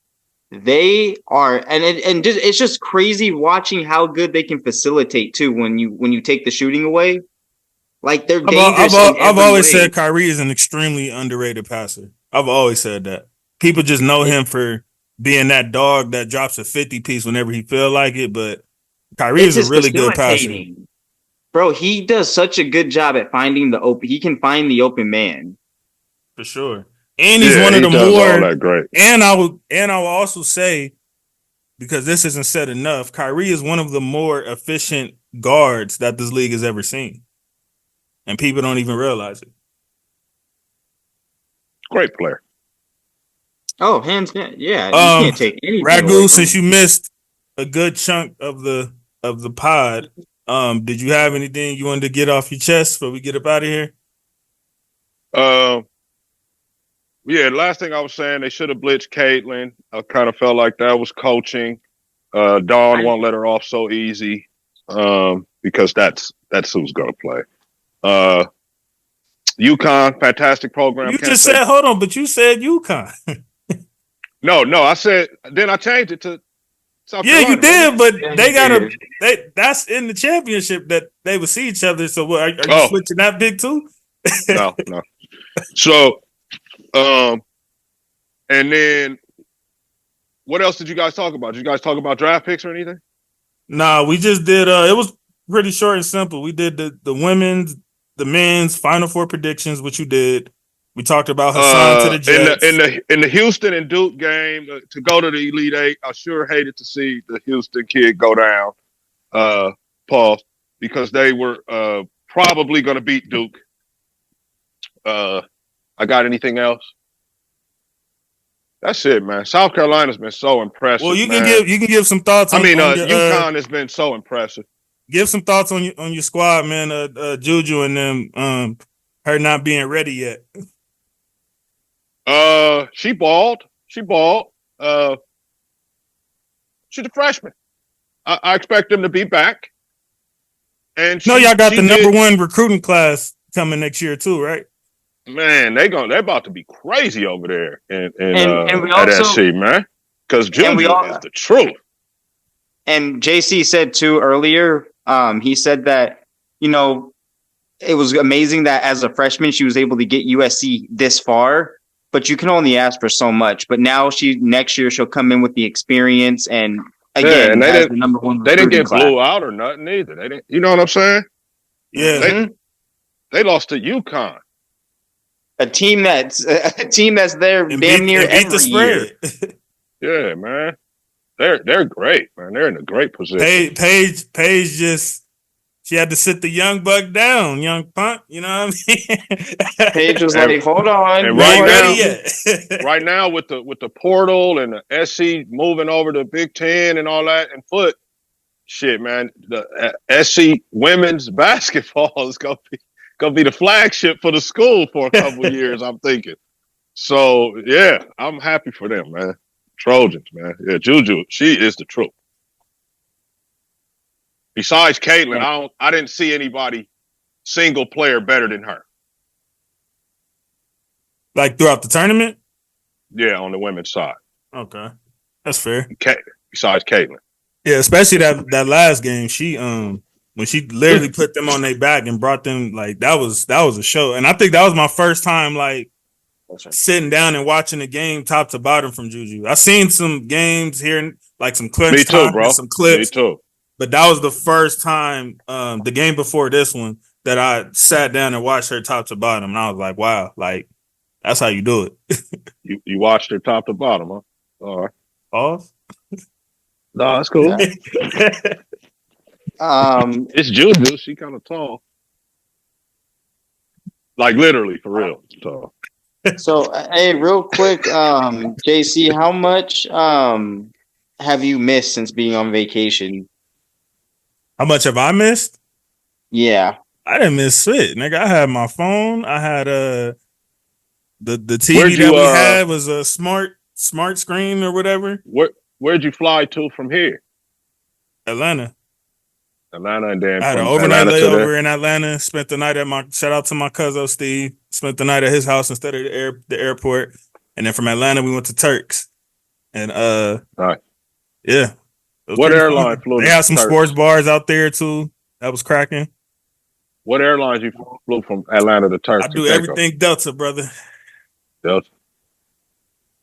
They are, it's just crazy watching how good they can facilitate too when you take the shooting away. Like they're dangerous. I've always said Kyrie is an extremely underrated passer. I've always said that. People just know him for being that dog that drops a 50 piece whenever he feel like it, but Kyrie is a really good passer. Bro, he does such a good job at finding the open. He can find the open man. For sure. And he's one of the more great. And I will also say, because this isn't said enough, Kyrie is one of the more efficient guards that this league has ever seen. And people don't even realize it. Great player. Oh, hands down. Yeah. You can't take anything. Ragu, since you missed a good chunk of the pod, did you have anything you wanted to get off your chest before we get up out of here? Yeah, the last thing I was saying, they should have blitzed Caitlin. I kind of felt like that was coaching. Dawn won't let her off so easy because that's who's going to play. UConn, fantastic program. You just said, hold on, but you said UConn. No, I said, then I changed it to South Carolina. You did, but they got that's in the championship that they would see each other. So what, are you switching that big too? No. So, and then what else did you guys talk about? Did you guys talk about draft picks or anything? Nah, we just did, it was pretty short and simple. We did the women's, the men's Final Four predictions, which you did. We talked about HASAAN to the Jets. In the Houston and Duke game to go to the Elite Eight. I sure hated to see the Houston kid go down, Paul, because they were probably going to beat Duke. I got anything else? That's it, man. South Carolina's been so impressive. Well, you can give some thoughts. UConn has been so impressive. Give some thoughts on your squad, man. Juju and them, her not being ready yet. She balled. She's a freshman. I expect them to be back. And y'all got the number 1 recruiting class coming next year too, right? Man, they're about to be crazy over there and at SC, man. Because Juju is the truth. And JC said too earlier, he said that, it was amazing that as a freshman she was able to get USC this far, but you can only ask for so much. But now next year she'll come in with the experience and again, they didn't, the number 1 they didn't get blew out or nothing either. They didn't, you know what I'm saying? Yeah. They lost to UConn. A team that's there and damn near every year. Yeah, man. They're great, man. They're in a great position. Paige just She had to sit the young buck down, young punk. You know what I mean? Paige was And- like, "Hold on, and We right ain't now- ready yet. right now with the portal and the SC moving over to Big Ten and all that and foot, shit, man, the SC women's basketball is gonna be the flagship for the school for a couple of years. I'm thinking. So yeah, I'm happy for them, man. Trojans, man. Yeah, Juju, she is the truth. Besides Caitlin, I didn't see anybody single player better than her. Like throughout the tournament. Yeah, on the women's side. Okay, that's fair. Besides Caitlin. Yeah, especially that last game. She when she literally put them on their back and brought them, like that was a show. And I think that was my first time like sitting down and watching the game top to bottom from Juju. I seen some games here, like some clips, Me too, bro. some clips. Me too. But that was the first time, the game before this one, that I sat down and watched her top to bottom, and I was like, wow, like that's how you do it. You watched her top to bottom, huh? All right. Pause. No, that's cool. It's Juju. She kind of tall. Like literally, for real, tall. So, hey, real quick, JC, how much have you missed since being on vacation? How much have I missed? Yeah. I didn't miss shit, nigga. I had my phone. I had the TV Where'd you, that we had was a smart screen or whatever. Where'd you fly to from here? Atlanta. Atlanta, and then I had an from overnight Atlanta to there? layover in Atlanta. Spent the night at shout out to my cousin Steve. Spent the night at his house instead of the airport. And then from Atlanta we went to Turks. And All right. yeah. It was What pretty airline fun. flew They to have some Turks? sports bars out there too. That was cracking. What airlines you flew from Atlanta to Turks? I do everything Delta, brother. Delta.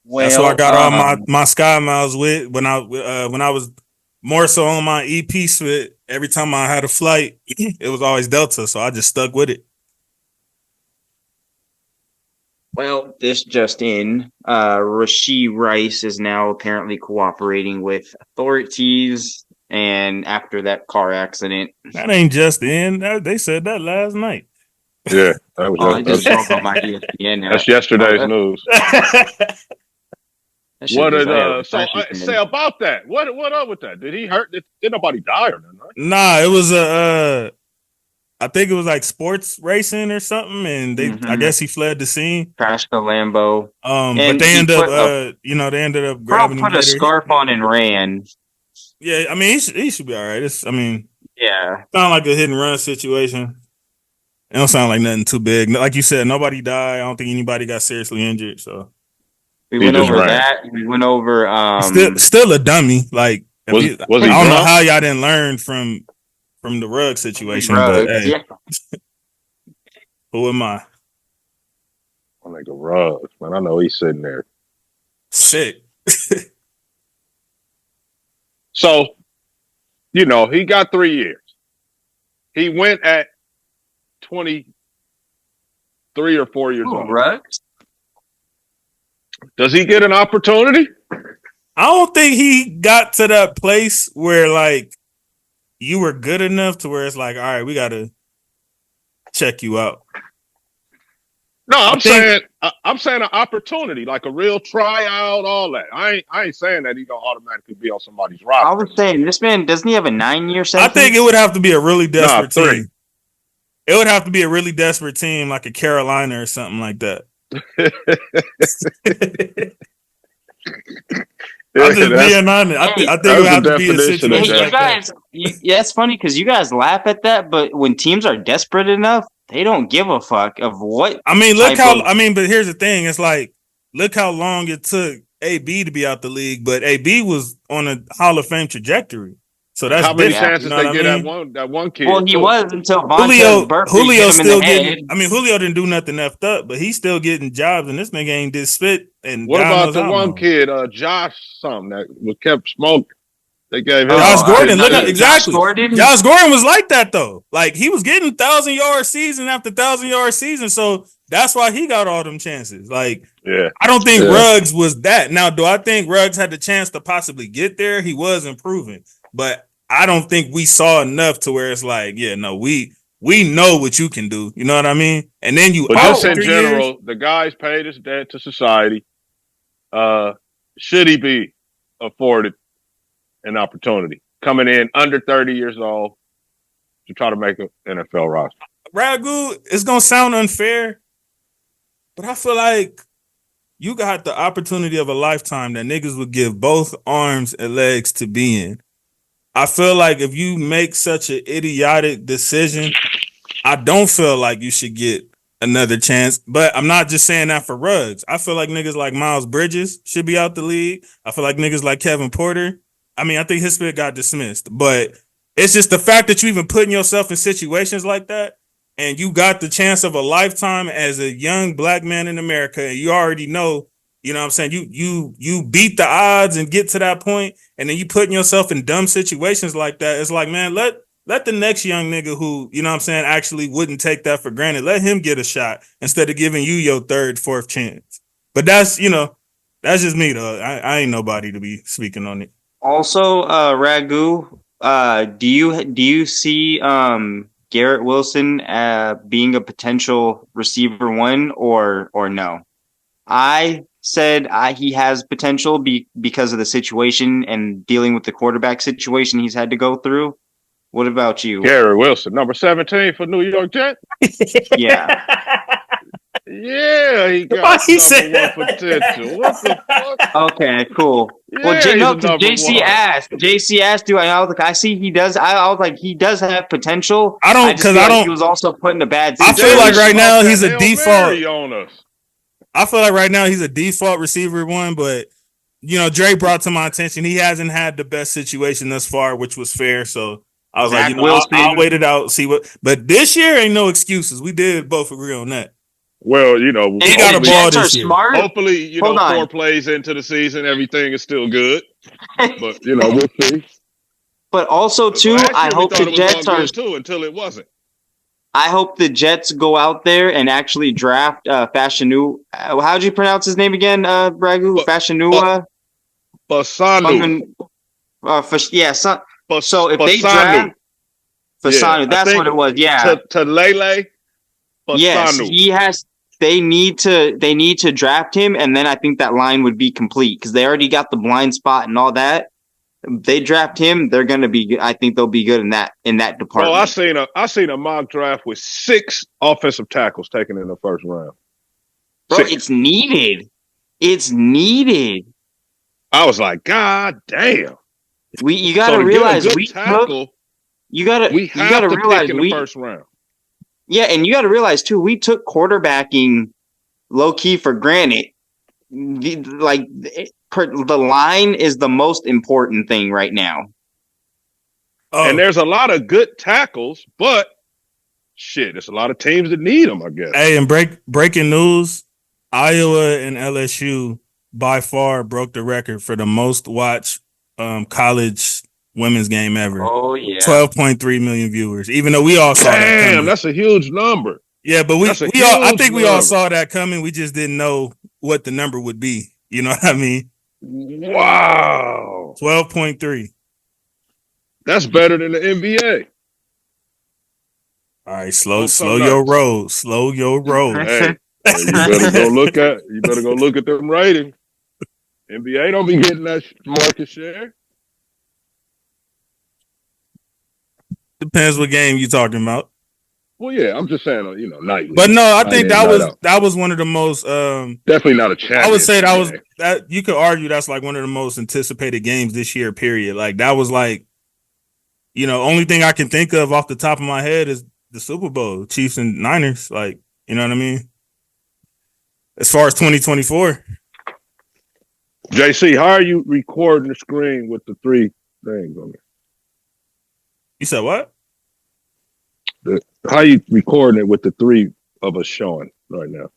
Well, That's what I got all my Sky Miles with when I was more so on my EP suite. Every time I had a flight, it was always Delta, so I just stuck with it. Well, this just in. Rasheed Rice is now apparently cooperating with authorities, and after that car accident. That ain't just in. They said that last night. Yeah, that was I just saw on my ESPN now. that's yesterday's news. That shit What was did like- say about that? What up with that? Did he hurt? Did nobody die or nothing? Right? Nah, it was I think it was like sports racing or something, and I guess he fled the scene. crashed the Lambo. But And they he ended put up, they ended up Bro grabbing him. put a later. scarf on and ran. Yeah, I mean he should be all right. Yeah. Sound like a hit and run situation. It don't sound like nothing too big. Like you said, nobody died. I don't think anybody got seriously injured. So We He went just over ran. that. We went over still a dummy. Like Was he I don't know drunk? how y'all didn't learn from the rug situation. But hey, yeah. who am I? I think a Ruggs, man. I know he's sitting there. Sick. So, he got 3 years. He went at 23 or 4 years old. Rugs? Does he get an opportunity? I don't think he got to that place where like you were good enough to where it's like, all right, we gotta check you out. No, I'm think- saying an opportunity, like a real tryout, all that. I ain't saying that he's gonna automatically be on somebody's I roster. was saying, this man, doesn't he have a 9-year I sentence? think it would have to be a really desperate 3. team. It would have to be a really desperate team, like a Carolina or something like that. I'm just being honest. I think it would have to be a definition of Hey, situation you like that. guys, yeah, it's funny because you guys laugh at that, but when teams are desperate enough, they don't give a fuck of what. I mean, type of- but here's the thing. It's like, look how long it took AB to be out the league, but AB was on a Hall of Fame trajectory. So that's How many different, chances you know they what get I mean? that one kid? Well, he too? was until Julio Vontaze Burfict hit him still in the head. getting. I mean, Julio didn't do nothing effed up, but he's still getting jobs, and this nigga ain't did spit. And What God about knows the how one long. kid, Josh something, that was kept smoking? They gave him Josh Gordon, look at Josh exactly. Gordon? Josh Gordon was like that though. Like he was getting 1,000-yard season after 1,000-yard season, so that's why he got all them chances. Like Yeah. I don't think Yeah. Ruggs was that. Now, do I think Ruggs had the chance to possibly get there? He was improving, but I don't think we saw enough to where it's like, yeah, no, we know what you can do. You know what I mean? And then you But out just for in 3 years. general, the guy's paid his debt to society. Should he be afforded an opportunity coming in under 30 years old to try to make an NFL roster? Ragu, it's gonna sound unfair, but I feel like you got the opportunity of a lifetime that niggas would give both arms and legs to be in. I feel like if you make such an idiotic decision, I don't feel like you should get another chance. But I'm not just saying that for Ruggs. I feel like niggas like Miles Bridges should be out the league. I feel like niggas like Kevin Porter. I mean, I think his spit got dismissed, but it's just the fact that you even putting yourself in situations like that and you got the chance of a lifetime as a young black man in America, and you already know, you know what I'm saying? You beat the odds and get to that point, and then you putting yourself in dumb situations like that. It's like, man, let the next young nigga who, you know what I'm saying, actually wouldn't take that for granted, let him get a shot instead of giving you your third, fourth chance. But that's, that's just me though. I ain't nobody to be speaking on it. Also, Ragu, do you see Garrett Wilson being a potential receiver one or no? I said he has potential because of the situation and dealing with the quarterback situation he's had to go through. What about you? Garrett Wilson, number 17 for New York Jets. Yeah. Yeah, he got number one potential. What the fuck? Okay, cool. Yeah, Well, JC asked, do I was like, I see he does. I was like, he does have potential. I don't, because he was also put in a bad situation. I feel like right now he's a default. On us. I feel like right now he's a default receiver one, but Dre brought to my attention he hasn't had the best situation thus far, which was fair. So I was Zach like, I'll wait it out, see what. But this year ain't no excuses. We did both agree on that. Well, he got a ball this year. Smart. Hopefully, 4 plays into the season, everything is still good. But we'll see. But also too, I hope the Jets are too until it wasn't. I hope the Jets go out there and actually draft Fashanu. How'd you pronounce his name again, Ragu? Fashanua? Fasanu. So if they draft Fasanu, that's what it was. Yeah. Lele. Yes, They need to draft him, and then I think that line would be complete because they already got the blind spot and all that. If they draft him, they're gonna be. I think they'll be good in that department. Bro, I seen a mock draft with 6 offensive tackles taken in the first round. Bro, 6. It's needed. It's needed. I was like, God damn. You got to realize we have to realize in the first round. Yeah, and you got to realize too, we took quarterbacking low key for granted. The line is the most important thing right now. Oh. And there's a lot of good tackles, but shit, there's a lot of teams that need them, I guess. Hey, and breaking news: Iowa and LSU by far broke the record for the most watched college women's game ever. Oh yeah, 12.3 million viewers. Even though we all saw that coming. That's a huge number. Yeah, but I think we all saw that coming. We just didn't know what the number would be. You know what I mean? Wow, 12.3. That's better than the NBA. All right, slow your roll. Slow your roll. Hey, you better go look at them ratings. NBA don't be getting that market share. Depends what game you're talking about. Well, yeah, I'm just saying, nightly. But no, I think that was one of the most definitely not a challenge. I would say that you could argue that's like one of the most anticipated games this year, period. Like that was like, only thing I can think of off the top of my head is the Super Bowl, Chiefs and Niners. Like, you know what I mean? As far as 2024. JC, how are you recording the screen with the 3 things on it? You said what? How are you recording it with the 3 of us showing right now?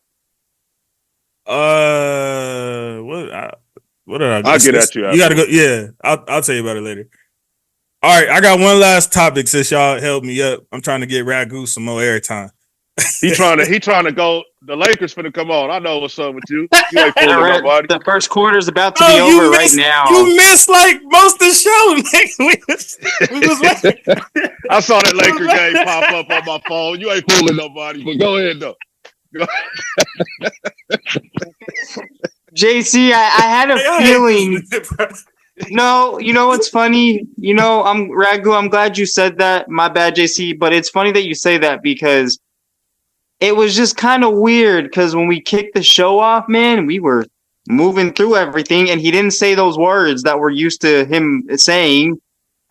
What did I do? I'll get at you. You got to go. Yeah, I'll tell you about it later. All right, I got one last topic since y'all helped me up. I'm trying to get Ragu some more airtime. He trying to go. The Lakers finna come on. I know what's up with you. You ain't fooling nobody. The first quarter's about to Oh, be over right now. You missed like most of the show. we was waiting. I saw that Laker game pop up on my phone. You ain't fooling nobody. But go ahead though. JC, I had a feeling. No, you know what's funny? You know, I'm glad you said that. My bad, JC. But it's funny that you say that because it was just kind of weird. Because when we kicked the show off, man, we were moving through everything, and he didn't say those words that we're used to him saying.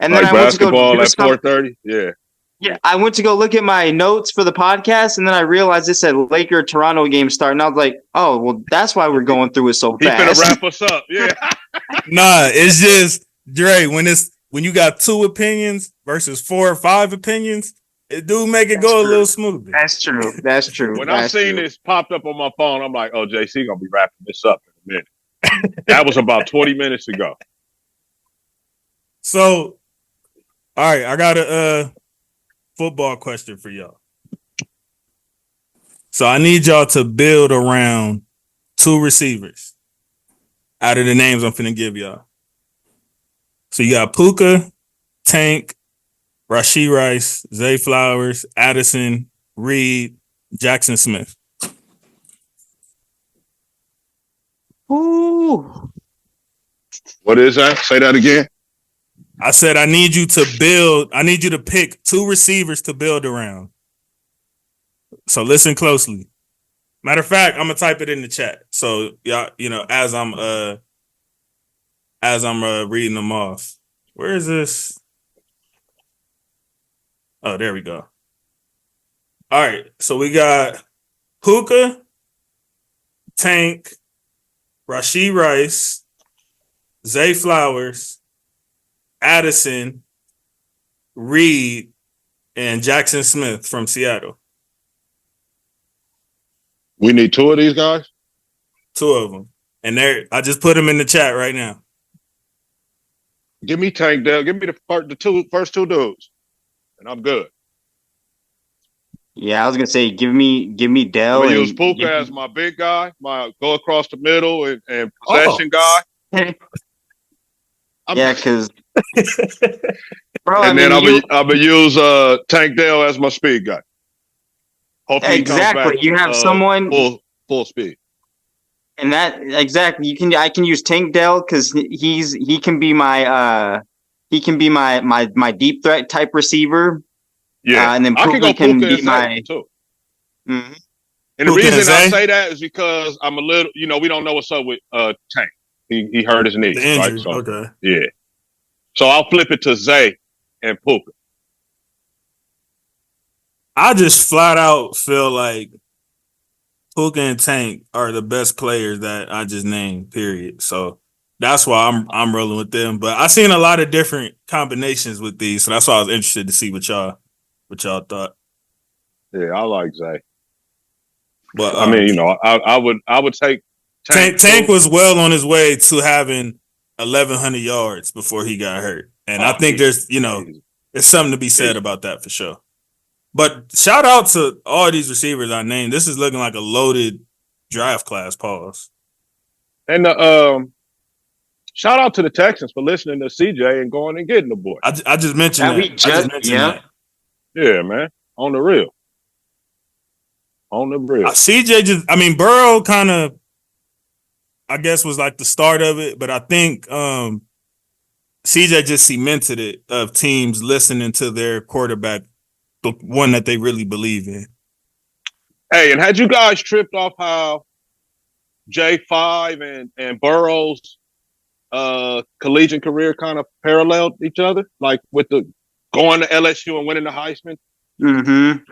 And like then I went to go basketball at 4:30. Yeah. Yeah, I went to go look at my notes for the podcast, and then I realized it said Laker Toronto game start, and I was like, "Oh, well, that's why we're going through it so He fast." finna wrap us up. Yeah. Nah, it's just Dre. When you got 2 opinions versus 4 or 5 opinions, it do make it go a little smoother. That's true. That's true. When I seen this popped up on my phone, I'm like, "Oh, JC gonna be wrapping this up in a minute." That was about 20 minutes ago. So, all right, I got a football question for y'all. So I need y'all to build around 2 receivers out of the names I'm finna give y'all. So you got Puka, Tank, Rashee Rice, Zay Flowers, Addison, Reed, Jackson Smith. Ooh. What is that? Say that again. I said I need you to pick 2 receivers to build around. So listen closely. Matter of fact, I'm gonna type it in the chat. So y'all, as I'm reading them off. Where is this? Oh, there we go. All right. So we got Puka, Tank, Rashee Rice, Zay Flowers, Addison, Reed, and Jackson Smith from Seattle. We need 2 of these guys. 2 of them, and I just put them in the chat right now. Give me Tank Dell. Give me the first 2 dudes, and I'm good. Yeah, I was gonna say, give me Dell. I'm gonna use Puka as my big guy, my go across the middle and possession guy. Yeah, because bro, and then I'm gonna use Tank Dell as my speed guy. Hopefully exactly. He comes back, you have someone full speed. And that exactly, I can use Tank Dell because he can be my deep threat type receiver. Yeah, and then Puka can be my too. Mm-hmm. And the reason I say that is because I'm a little, we don't know what's up with Tank. He hurt his knee, right? So, okay. Yeah. So I'll flip it to Zay and Puka. I just flat out feel like Puka and Tank are the best players that I just named, period. So that's why I'm rolling with them. But I've seen a lot of different combinations with these, so that's why I was interested to see what y'all thought. Yeah, I like Zay. But I mean, I would take Tank was well on his way to having 1,100 yards before he got hurt, and I think there's there's something to be said about that for sure. But shout out to all these receivers I named. This is looking like a loaded draft class. Pause. And shout out to the Texans for listening to CJ and going and getting the boy. I just mentioned that. Yeah, man. On the real. CJ Burrow kind of, I guess, was like the start of it, but I think CJ just cemented it of teams listening to their quarterback, the one that they really believe in. Hey, and had you guys tripped off how J5 and Burrow's collegiate career kind of paralleled each other? Like with the going to LSU and winning the Heisman? Mm-hmm.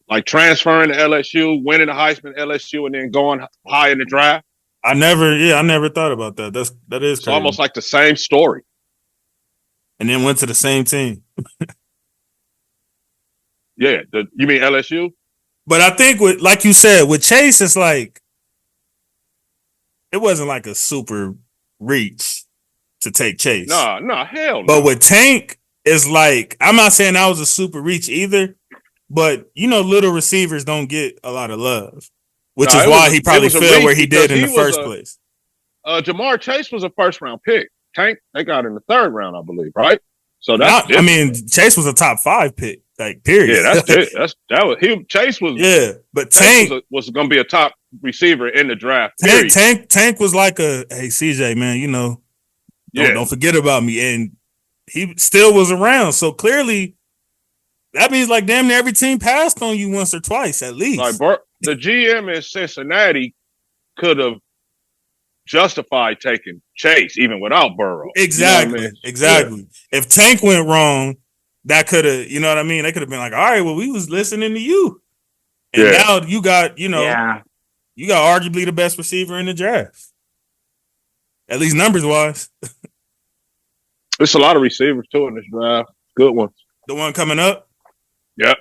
Like transferring to LSU, winning the Heisman at LSU, and then going high in the draft? I never thought about that. That is it's almost like the same story. And then went to the same team. Yeah, you mean LSU? But I think like you said, with Chase, it's like it wasn't like a super reach to take Chase. No, hell no. But with Tank, it's like, I'm not saying that was a super reach either, but little receivers don't get a lot of love, which No, is why he probably fell where he did in the first place. Jamar Chase was a first round pick. Tank, they got in the third round, I believe, right? So Now, that's different. Chase was a top 5 pick, period. Yeah, that's it. That was him. Chase was but Tank Tank was going to be a top receiver in the draft. Tank was like hey CJ, man, don't forget about me, and he still was around. So clearly, that means like damn near every team passed on you once or twice at least. Like the GM in Cincinnati could have justified taking Chase even without Burrow. Exactly. You know exactly. Yeah. If Tank went wrong, that could have, you know what I mean? They could have been like, all right, well, we was listening to you. And now you got, you got arguably the best receiver in the draft. At least numbers wise. There's a lot of receivers too in this draft. Good ones. The one coming up? Yep.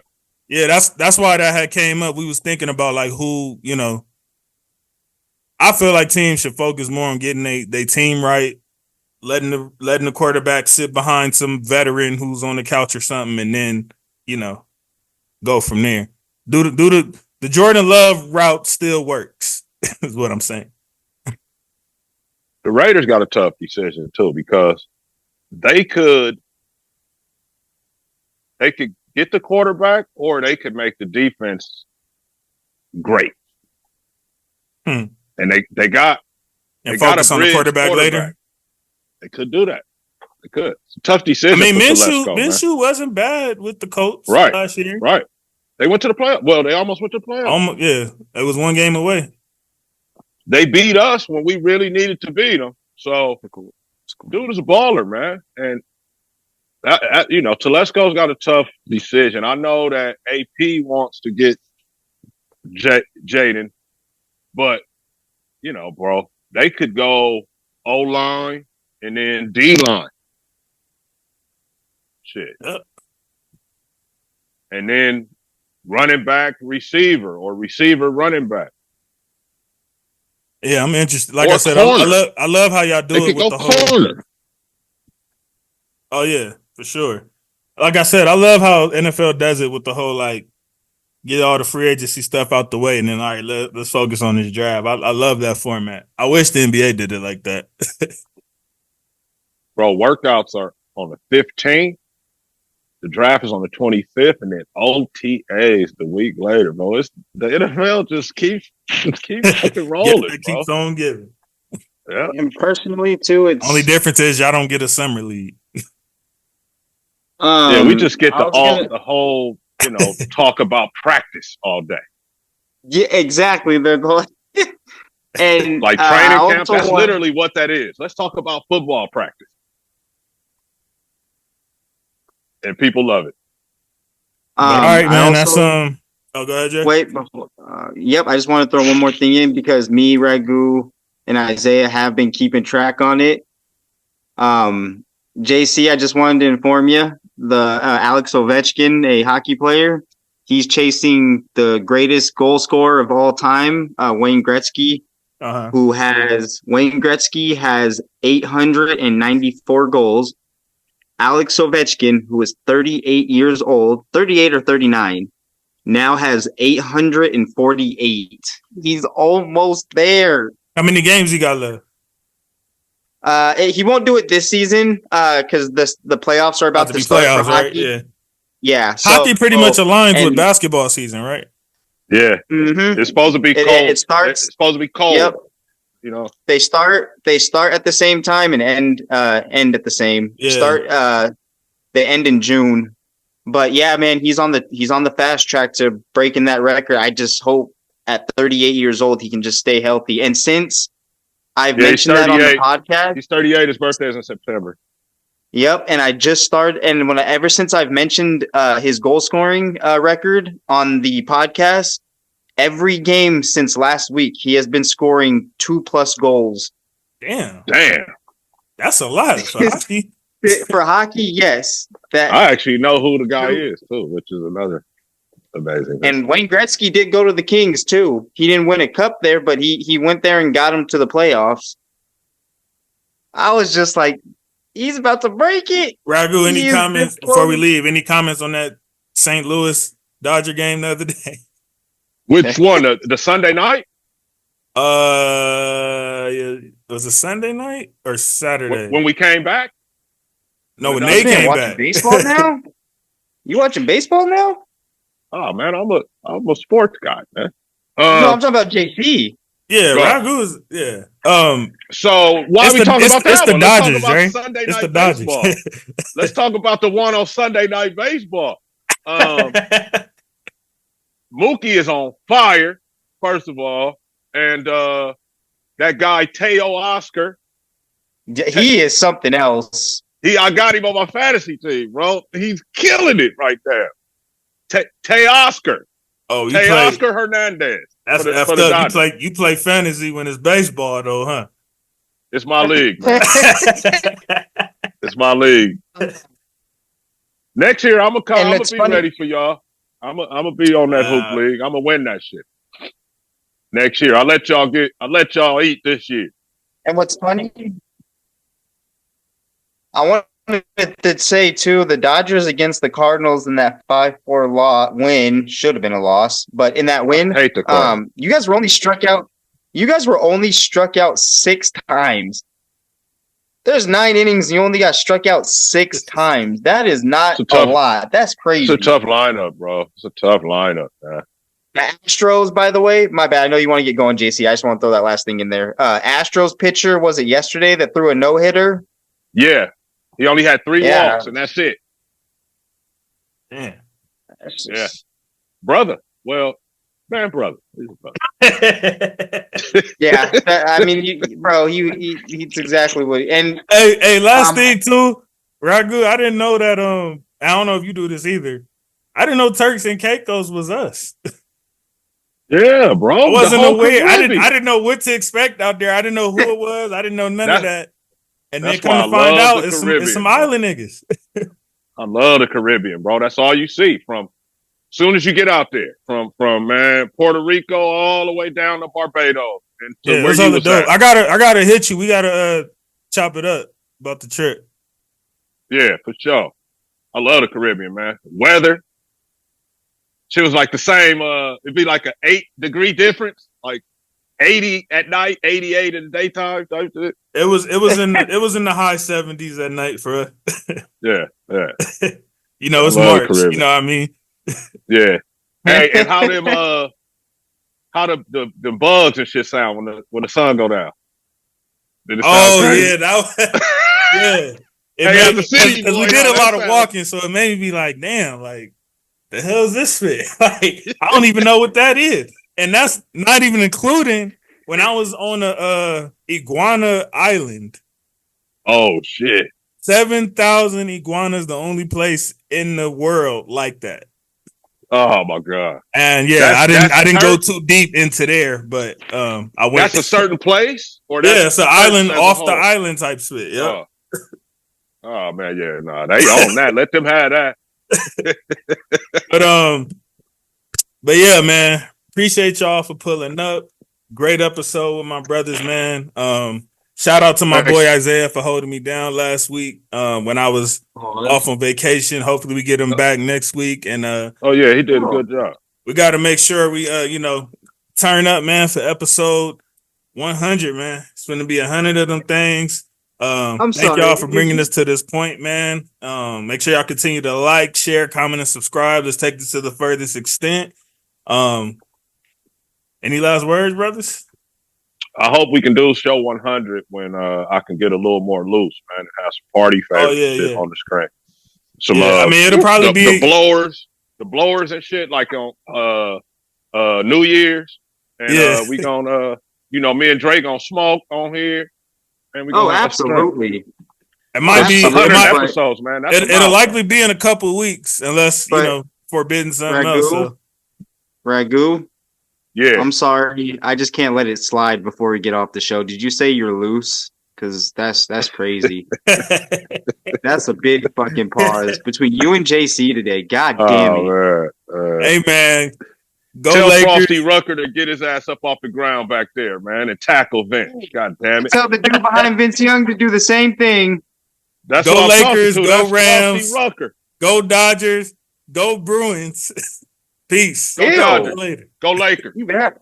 Yeah, that's why that had came up. We was thinking about like who, I feel like teams should focus more on getting they team right, letting the quarterback sit behind some veteran who's on the couch or something, and then go from there. Do the Jordan Love route still works? Is what I'm saying. The Raiders got a tough decision too because they could get the quarterback or they could make the defense great. And they got focus on the quarterback later. They could do that. They could. It's a tough decision. I mean, Minshew wasn't bad with the Colts last year. Right. They went to the playoffs. Well, they almost went to the playoffs. Yeah, it was one game away. They beat us when we really needed to beat them. So, dude is a baller, man. And Telesco's got a tough decision. I know that AP wants to get Jaden, but bro, they could go O-line and then D-line. Shit. Yep. And then running back receiver or receiver running back. Yeah, I'm interested. Like I said, I love how y'all do it with the whole corner. Oh yeah, for sure. Like I said, I love how NFL does it with the whole like get all the free agency stuff out the way, and then all right, let's focus on this draft. I love that format. I wish the NBA did it like that. Bro, workouts are on the 15th. The draft is on the 25th, and then OTAs the week later, bro. The NFL just keeps fucking rolling. It keeps on giving. Yeah. And personally, too, it's only difference is y'all don't get a summer league. We just get the whole talk about practice all day. Yeah, exactly. And like training camp, that's literally what that is. Let's talk about football practice. And people love it. All right, man. That's Oh, go ahead, Jay. Wait. Yep. I just want to throw one more thing in because me, Ragu, and Isaiah have been keeping track on it. JC, I just wanted to inform you, the Alex Ovechkin, a hockey player, he's chasing the greatest goal scorer of all time, Wayne Gretzky, Wayne Gretzky has 894 goals. Alex Ovechkin, who is 38 years old, 38 or 39, now has 848. He's almost there. How many games he got left? He won't do it this season because the playoffs are about to start for hockey. Right? Yeah. Hockey pretty much aligns with basketball season, right? Yeah. Mm-hmm. It's supposed to be cold. It's supposed to be cold. Yep. They start at the same time and end at the same. Yeah. They end in June. But yeah, man, he's on the fast track to breaking that record. I just hope at 38 years old he can just stay healthy. And since I've mentioned that on the podcast, he's 38. His birthday is in September. Yep, and I just started, and ever since I've mentioned his goal scoring record on the podcast, every game since last week, he has been scoring 2+ goals. Damn. That's a lot for hockey. For hockey, yes. I actually know who the guy is, too, which is another amazing thing. And Wayne Gretzky did go to the Kings, too. He didn't win a cup there, but he went there and got him to the playoffs. I was just like, he's about to break it. Ragu, any comments before we leave? Any comments on that St. Louis Dodger game the other day. Which one? The Sunday night? Yeah, was it Sunday night or Saturday? When we came back? No, when they Man, came watching back. baseball now? You watching baseball now? Oh man, I'm a sports guy, man. No, I'm talking about JC. Yeah, Go. Ragu's. Yeah. So why are we talking about that it's the one? Dodgers, Let's talk about right? Sunday It's night the Dodgers. baseball. Let's talk about the one on Sunday night baseball. Mookie is on fire, first of all, and that guy Teo Oscar. He is something else. I got him on my fantasy team, bro. He's killing it right there. Teoscar. Oh, Teoscar Hernandez. That's for the effed up. Dodgers. You play fantasy when it's baseball, though, huh? It's my league, man. It's my league. Next year, I'm gonna be ready for y'all. I'm gonna be on that hoop league. I'm gonna win that shit. Next year, I'll let y'all eat this year. And what's funny, I wanted to say too, the Dodgers against the Cardinals in that 5-4 win should have been a loss, but in that win, I hate the Cardinals. you guys were only struck out. You guys were only struck out 6 times. There's 9 innings, and you only got struck out 6 times. That is not a lot. That's crazy. It's a tough lineup, bro. It's a tough lineup, man. The Astros, by the way, my bad. I know you want to get going, JC. I just want to throw that last thing in there. Astros pitcher, was it yesterday that threw a no-hitter? Yeah. He only had 3 walks, and that's it. Yeah. Yeah. Brother. Well, man, brother. Yeah. I mean, bro, he's exactly what. And hey, last thing too, Ragu. I didn't know that. I don't know if you do this either. I didn't know Turks and Caicos was us. Yeah, bro. I wasn't aware. I didn't know what to expect out there. I didn't know who it was. I didn't know none of that. And then come to find out, it's some island niggas. I love the Caribbean, bro. That's all you see from soon as you get out there, from man Puerto Rico all the way down to Barbados. And to where you was at. I gotta hit you. We gotta chop it up about the trip. Yeah, for sure. I love the Caribbean, man. Weather. She was like the same. It'd be like an 8-degree difference, like 80 at night, 88 in the daytime. It was in the high 70s at night for us. Yeah. You know, it's March. You know what I mean? Yeah. Hey, and how the bugs and shit sound when the sun go down? Yeah, that yeah. We did a lot of walking, so it made me be like, damn, like the hell's this fit? Like, I don't even know what that is. And that's not even including when I was on a iguana island. Oh shit. 7,000 iguanas, the only place in the world like that. Oh my god. And yeah, I didn't go too deep into there, but I went. That's a certain place? Or it's an island off the island type shit. Yeah. Oh man, yeah, nah, they own that. Let them have that. But yeah, man, appreciate y'all for pulling up. Great episode with my brothers, man. Shout out to my boy Isaiah for holding me down last week when I was off on vacation. Hopefully we get him back next week. And he did a good job. We got to make sure we turn up, man, for episode 100, man. It's going to be 100 of them things. Thank y'all for bringing us to this point, man. Make sure y'all continue to like, share, comment, and subscribe. Let's take this to the furthest extent. Any last words, brothers? I hope we can do show 100 when I can get a little more loose, man, and have some party favorites on the screen. I mean, it'll probably be the blowers and shit, like on New Year's, and we gonna, me and Dre gonna smoke on here, and we gonna absolutely. It might be 100 episodes, man. It'll likely be in a couple of weeks, unless forbidden something else. So. Ragu. Yeah. I'm sorry. I just can't let it slide before we get off the show. Did you say you're loose? Because that's crazy. That's a big fucking pause between you and JC today. God damn it. Hey, man. Tell Frosty Rucker to get his ass up off the ground back there, man, and tackle Vince. God damn it. Tell the dude behind Vince Young to do the same thing. That's go what I'm Lakers, to. go That's Rams, Rucker. Go Dodgers, go Bruins. Peace. Go Talk to Dodgers. you later. Go Lakers. You bet.